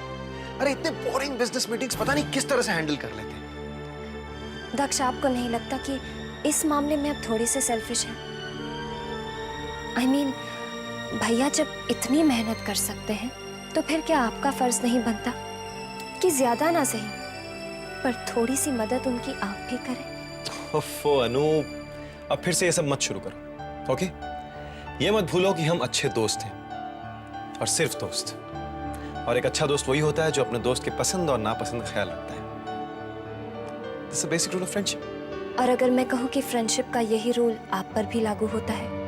अरे इतने बोरिंग बिजनेस मीटिंग्स पता नहीं किस तरह से हैंडल कर लेते हैं। दक्ष, आपको नहीं लगता कि इस मामले में आप थोड़े से सेल्फिश हैं? I mean, भैया जब इतनी मेहनत कर सकते हैं तो फिर क्या आपका फर्ज नहीं बनता कि ज्यादा ना सही पर थोड़ी सी मदद उनकी आप भी करें? ओफो अनु, अब फिर से ये सब मत शुरू करो, ओके? ये मत भूलो कि हम अच्छे दोस्त हैं, और सिर्फ दोस्त। और एक अच्छा दोस्त वही होता है जो अपने दोस्त के पसंद और नापसंद का ख्याल रखता है। This is a basic rule of friendship. और अगर मैं कहूं कि फ्रेंडशिप का यही रूल आप पर भी लागू होता है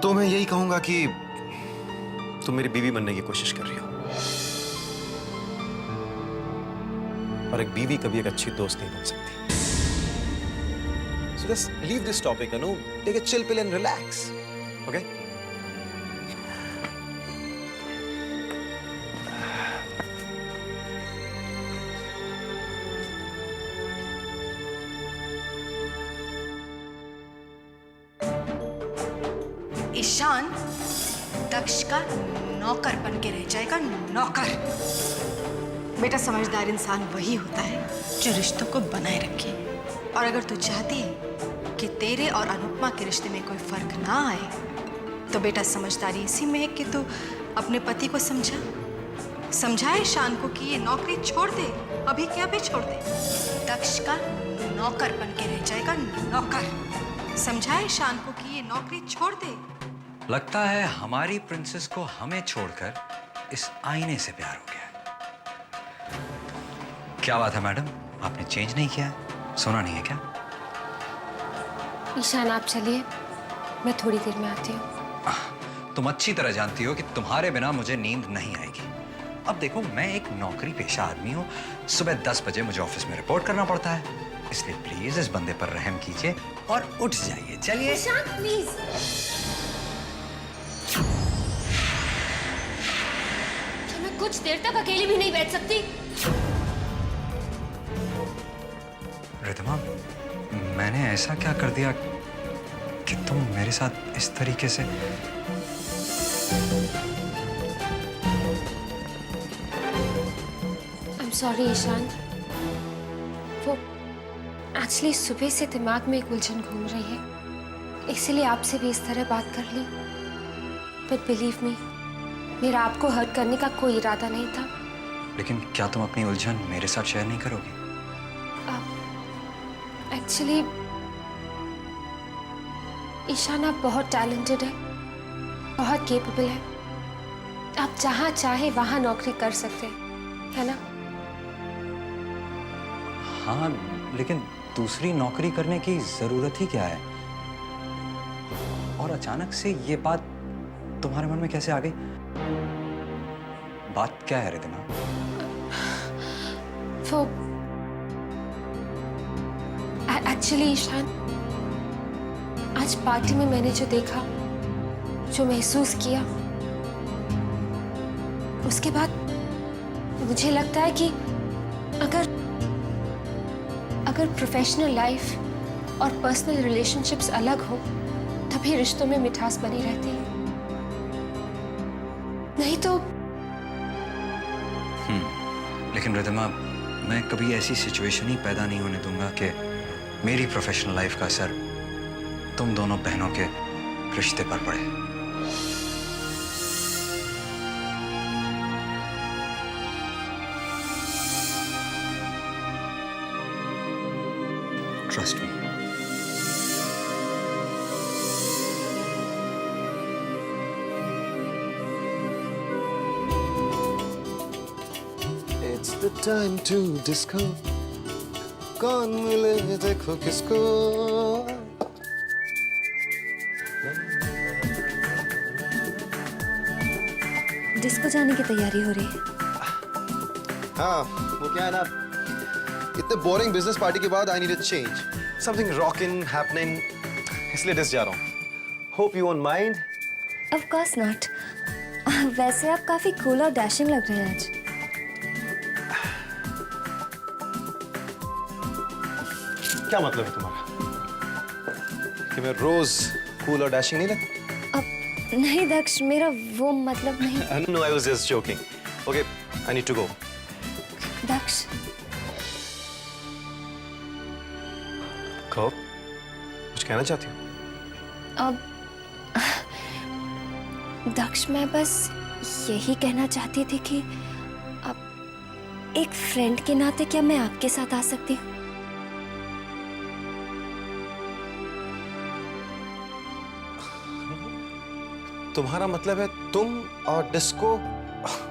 तो मैं यही कहूंगा कि तुम मेरी बीवी बनने की कोशिश कर रही हो, और एक बीवी कभी एक अच्छी दोस्त नहीं बन सकती। So just leave this topic, Anu. Take a chill pill and relax, okay? Ishan दक्ष का नौकर बन के रह जाएगा, नौकर। बेटा, समझदार इंसान वही होता है जो रिश्तों को बनाए रखे। और अगर तू चाहती है कि तेरे और अनुपमा के रिश्ते में कोई फर्क ना आए, तो बेटा समझदारी इसी में है कि तू अपने पति को समझाए ईशान को कि ये नौकरी छोड़ दे, अभी क्या भी छोड़ दे। दक्ष का नौकर बन के रह जाएगा, नौकर। समझाए ईशान को कि ये नौकरी छोड़ दे। लगता है हमारी प्रिंसेस को हमें छोड़कर इस आईने से प्यार हो गया। क्या बात है मैडम, आपने चेंज नहीं किया है? सोना नहीं है क्या? ईशान, आप चलिए, मैं थोड़ी देर में आती हूँ। तुम अच्छी तरह जानती हो कि तुम्हारे बिना मुझे नींद नहीं आएगी। अब देखो, मैं एक नौकरी पेशा आदमी हूँ, सुबह 10 बजे मुझे ऑफिस में रिपोर्ट करना पड़ता है, इसलिए प्लीज इस बंदे पर रहम कीजिए और उठ जाइए। चलिए। ईशान, प्लीज। क्या मैं कुछ देर तक अकेली भी नहीं बैठ सकती? रिद्धिमा, मैंने ऐसा क्या कर दिया कि तुम मेरे साथ इस तरीके से? I'm sorry ईशान, वो एक्चुअली सुबह से दिमाग में एक उलझन घूम रही है, इसीलिए आपसे भी इस तरह बात कर ली। बट बिलीव मी, मेरा आपको हर्ट करने का कोई इरादा नहीं था। लेकिन क्या तुम अपनी उलझन मेरे साथ शेयर नहीं करोगी? एक्चुअली ईशान, आप बहुत टैलेंटेड है, बहुत केपेबल है। आप जहाँ चाहे वहाँ नौकरी कर सकते हैं, है ना? हाँ, लेकिन दूसरी नौकरी करने की जरूरत ही क्या है? और अचानक से ये बात तुम्हारे मन में कैसे आ गई? बात क्या है रिद्धिमा? वो एक्चुअली ईशान, आज पार्टी में मैंने जो देखा, जो महसूस किया, उसके बाद मुझे लगता है कि अगर प्रोफेशनल लाइफ और पर्सनल रिलेशनशिप्स अलग हो तभी रिश्तों में मिठास बनी रहती है, नहीं तो। लेकिन रिद्धिमा, मैं कभी ऐसी सिचुएशन ही पैदा नहीं होने दूंगा कि मेरी प्रोफेशनल लाइफ का असर तुम दोनों बहनों के रिश्ते पर पड़े। Trust me. It's the time to disco. कौन मिले देखो किसको। डिस्को जाने की तैयारी हो रही है। हाँ, वो क्या है ना, इतने बोरिंग बिजनेस पार्टी के बाद I need a change, something rocking happening, इसलिए डिस्क जा रहा हूँ। Hope you won't mind. Of course not. वैसे आप काफी कूल और डैशिंग लग रहे हैं आज। क्या मतलब है तुम्हारा कि मैं रोज कूल और डैशिंग नहीं लगता? अब नहीं दक्ष, मेरा वो मतलब नहीं। No, I was just joking. Okay, I need to go. दक्ष, कहो, कुछ कहना चाहती हो? अब दक्ष, मैं बस यही कहना चाहती थी कि अब एक फ्रेंड के नाते क्या मैं आपके साथ आ सकती हूँ? तुम्हारा मतलब है तुम और डिस्को,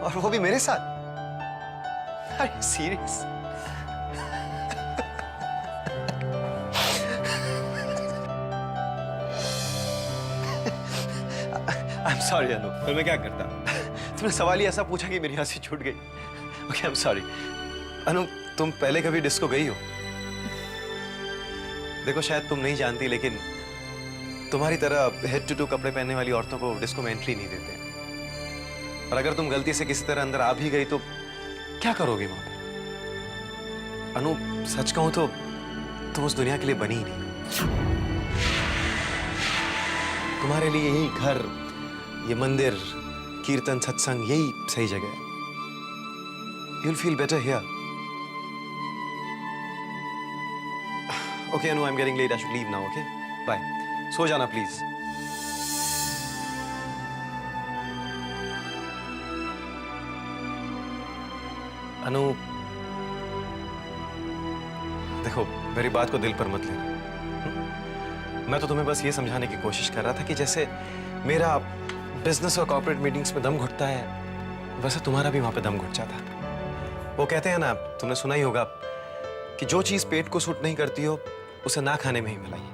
और वो भी मेरे साथ? Are you serious? I'm sorry अनु, पर मैं क्या करता? तुमने सवाल ही ऐसा पूछा कि मेरी हंसी छूट गई। Okay, I'm sorry. अनु, तुम पहले कभी डिस्को गई हो? देखो, शायद तुम नहीं जानती, लेकिन तुम्हारी तरह हेड टू टू कपड़े पहनने वाली औरतों को डिस्को में एंट्री नहीं देते। और अगर तुम गलती से किसी तरह अंदर आ भी गई तो क्या करोगी वहां पर? अनु, सच कहूं तो तुम उस दुनिया के लिए बनी ही नहीं। तुम्हारे लिए यही घर, ये मंदिर, कीर्तन, सत्संग, यही सही जगह है। You'll feel better here. Okay, Anu, I'm getting late. I should leave now. Okay, bye. सो जाना प्लीज। अनु, देखो, मेरी बात को दिल पर मत लेना। मैं तो तुम्हें बस ये समझाने की कोशिश कर रहा था कि जैसे मेरा बिजनेस और कॉर्पोरेट मीटिंग्स में दम घुटता है, वैसे तुम्हारा भी वहां पे दम घुट जाता। वो कहते हैं ना, तुमने सुना ही होगा कि जो चीज पेट को सूट नहीं करती हो उसे ना खाने में ही मिलाइए,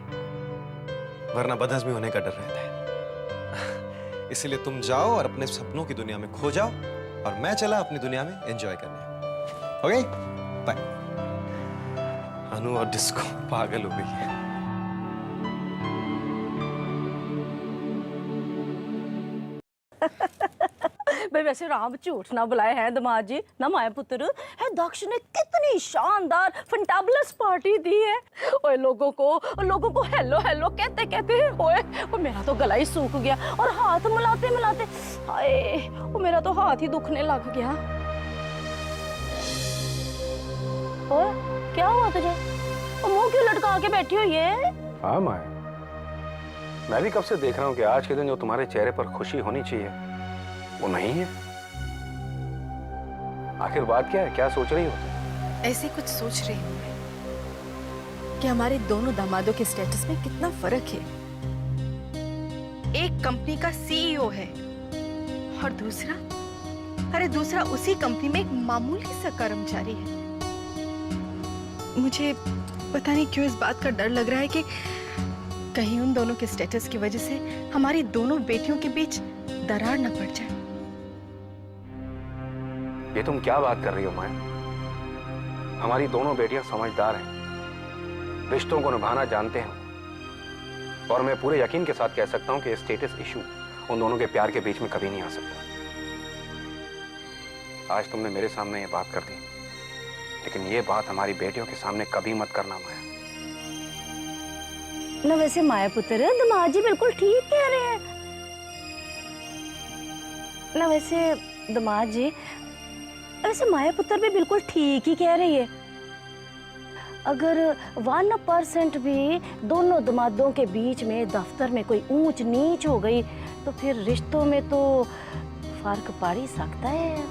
वरना बदहजमी होने का डर रहता है। इसलिए तुम जाओ और अपने सपनों की दुनिया में खो जाओ, और मैं चला अपनी दुनिया में एंजॉय करने। Okay, bye. अनु और डिस्को पागल हो गई है। भाई वैसे राम झूठ ना बुलाए हैं दामाद जी ना माया पुत्र है। दक्ष ने कितनी शानदार फंटाबुलस पार्टी दी है। ओए लोगों को हेलो हेलो कहते कहते ओए वो मेरा तो गला ही सूख गया, और हाथ मिलाते मिलाते हाय वो मेरा तो हाथ ही दुखने लग गया। ओए क्या हुआ तुझे? वो मुंह क्यों लटका के बैठी हुई है? हाँ माया, मैं भी कब से देख रहा हूँ कि आज के दिन जो तुम्हारे चेहरे पर खुशी होनी चाहिए वो नहीं है। आखिर बात क्या है? क्या सोच रही हो? ऐसे कुछ सोच रही हूँ मैं कि हमारे दोनों दामादों के स्टेटस में कितना फर्क है। एक कंपनी का सीईओ है और दूसरा उसी कंपनी में एक मामूली सा कर्मचारी है। मुझे पता नहीं क्यों इस बात का डर लग रहा है कि कहीं उन दोनों के स्टेटस की वजह से हमारी दोनों बेटियों के बीच दरार न पड़ जाए। ये तुम क्या बात कर रही हो माया? हमारी दोनों बेटियां समझदार हैं, रिश्तों को निभाना जानते हैं, और मैं पूरे यकीन के साथ कह सकता हूं कि स्टेटस इशू उन दोनों के प्यार के बीच में कभी नहीं आ सकता। आज तुमने मेरे सामने ये बात कर दी, लेकिन ये बात हमारी बेटियों के सामने कभी मत करना माया। ना वैसे माया पुत्र दामाद जी बिल्कुल ठीक कह रहे हैं। ना वैसे दामाद जी, वैसे माया पुत्र भी बिल्कुल ठीक ही कह रही है। अगर 1% भी दोनों दामादों के बीच में दफ्तर में कोई ऊंच नीच हो गई तो फिर रिश्तों में तो फर्क पड़ ही सकता है।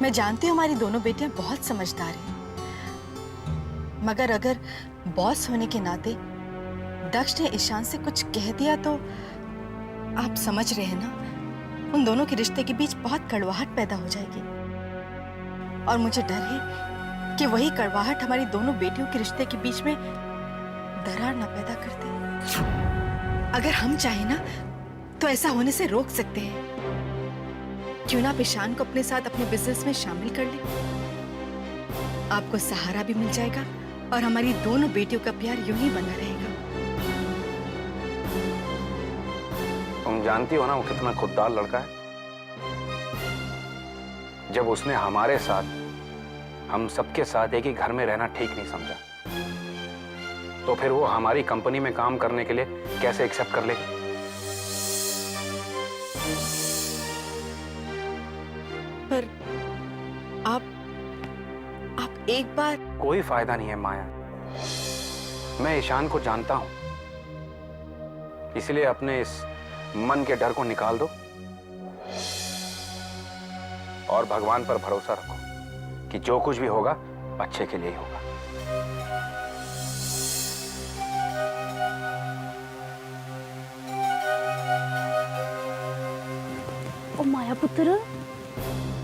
मैं जानती हूँ हमारी दोनों बेटियां बहुत समझदार हैं, मगर अगर बॉस होने के नाते दक्ष ने ईशान से कुछ कह दिया तो आप समझ रहे हैं ना, उन दोनों के रिश्ते के बीच बहुत कड़वाहट पैदा हो जाएगी। और मुझे डर है कि वही कड़वाहट हमारी दोनों बेटियों के रिश्ते के बीच में दरार ना पैदा कर दे। अगर हम चाहें ना तो ऐसा होने से रोक सकते हैं। क्यों ना आप ईशान को अपने साथ अपने बिजनेस में शामिल कर लें? आपको सहारा भी मिल जाएगा और हमारी दोनों बेटियों का प्यार यूं ही बना रहेगा। तुम जानती हो ना वो कितना खुददार लड़का है। जब उसने हमारे साथ, हम सबके साथ एक ही घर में रहना ठीक नहीं समझा, तो फिर वो हमारी कंपनी में काम करने के लिए कैसे एक्सेप्ट कर लेगा? पर आप एक बार। कोई फायदा नहीं है माया, मैं ईशान को जानता हूं, इसलिए अपने इस मन के डर को निकाल दो और भगवान पर भरोसा रखो कि जो कुछ भी होगा अच्छे के लिए ही होगा। ओ माया पुत्र,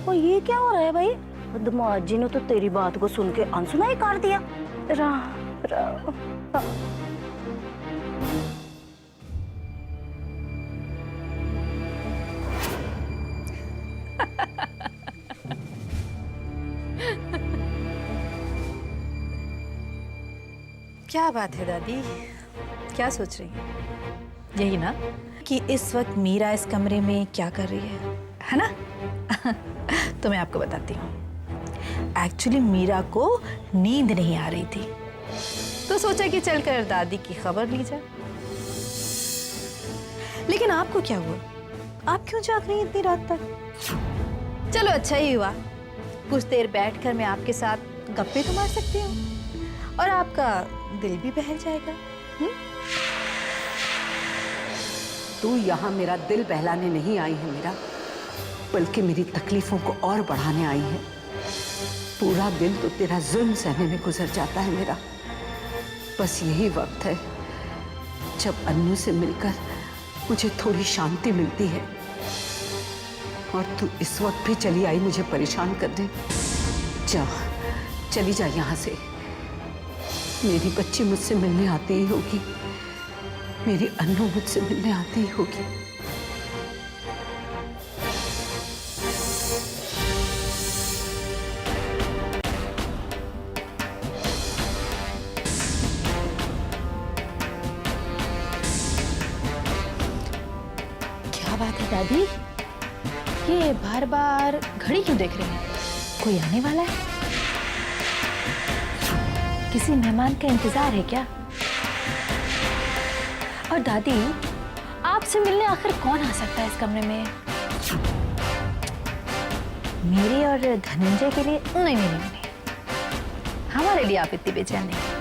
ओ ये क्या हो रहा है भाई? दामाद जी ने तो तेरी बात को सुन के अनसुना ही कर दिया। क्या बात है दादी, क्या सोच रही हैं? यही ना कि इस वक्त मीरा इस कमरे में क्या कर रही है ना? तो मैं आपको बताती हूँ। एक्चुअली मीरा को नींद नहीं आ रही थी, तो सोचा कि चलकर दादी की खबर ली जाए। लेकिन आपको क्या हुआ? आप क्यों जाग रही हैं इतनी रात तक? चलो अच्छा ही हुआ, कुछ देर बैठकर मैं आपके साथ गप्पे तो मार सकती हूँ और आपका दिल भी बहल जाएगा। तू यहाँ मेरा दिल बहलाने नहीं आई है मेरा, बल्कि मेरी तकलीफों को और बढ़ाने आई है। पूरा दिन तो तेरा जुल्म सहने में गुजर जाता है मेरा। बस यही वक्त है जब अन्नू से मिलकर मुझे थोड़ी शांति मिलती है, और तू इस वक्त भी चली आई मुझे परेशान करने। जा, चली जा यहाँ से। मेरी बच्ची मुझसे मिलने आती ही होगी, मेरी अन्नू मुझसे मिलने आती ही होगी। क्या बात है दादी, ये बार बार घड़ी क्यों देख रही हैं? कोई आने वाला है? किसी मेहमान का इंतजार है क्या? और दादी, आपसे मिलने आखिर कौन आ सकता है इस कमरे में? मेरे और धनंजय के लिए? नहीं नहीं नहीं, हमारे लिए आप इतनी बेचैन नहीं।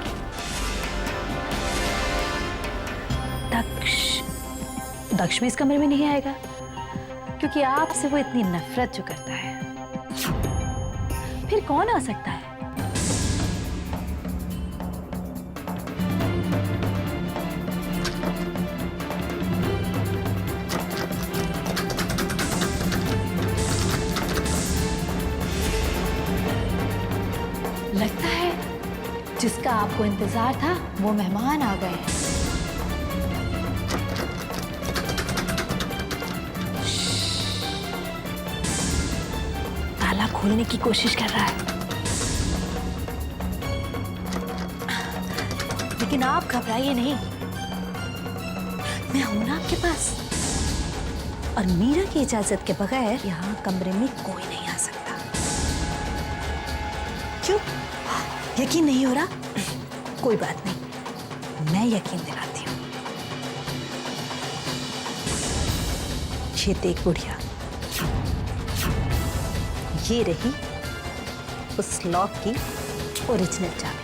दक्ष भी इस कमरे में नहीं आएगा, क्योंकि आपसे वो इतनी नफरत जो करता है। फिर कौन आ सकता है? लगता है जिसका आपको इंतजार था वो मेहमान आ गए हैं। ताला खोलने की कोशिश कर रहा है, लेकिन आप घबराइए नहीं, मैं हूं ना आपके पास। और मीरा की इजाजत के बगैर यहाँ कमरे में कोई नहीं आ सकता। क्यों? यकीन नहीं हो रहा? कोई बात नहीं, मैं यकीन दिलाती हूँ। ये देख बुढ़िया, ये रही उस लॉक की ओरिजिनल चाबी।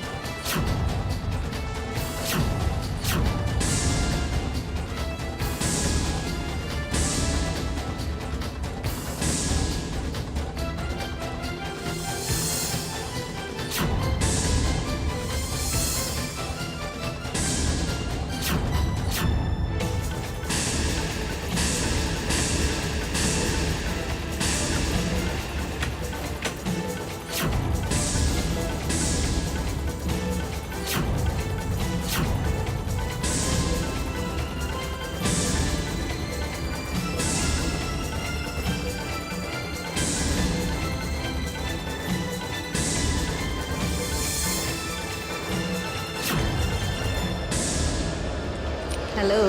हेलो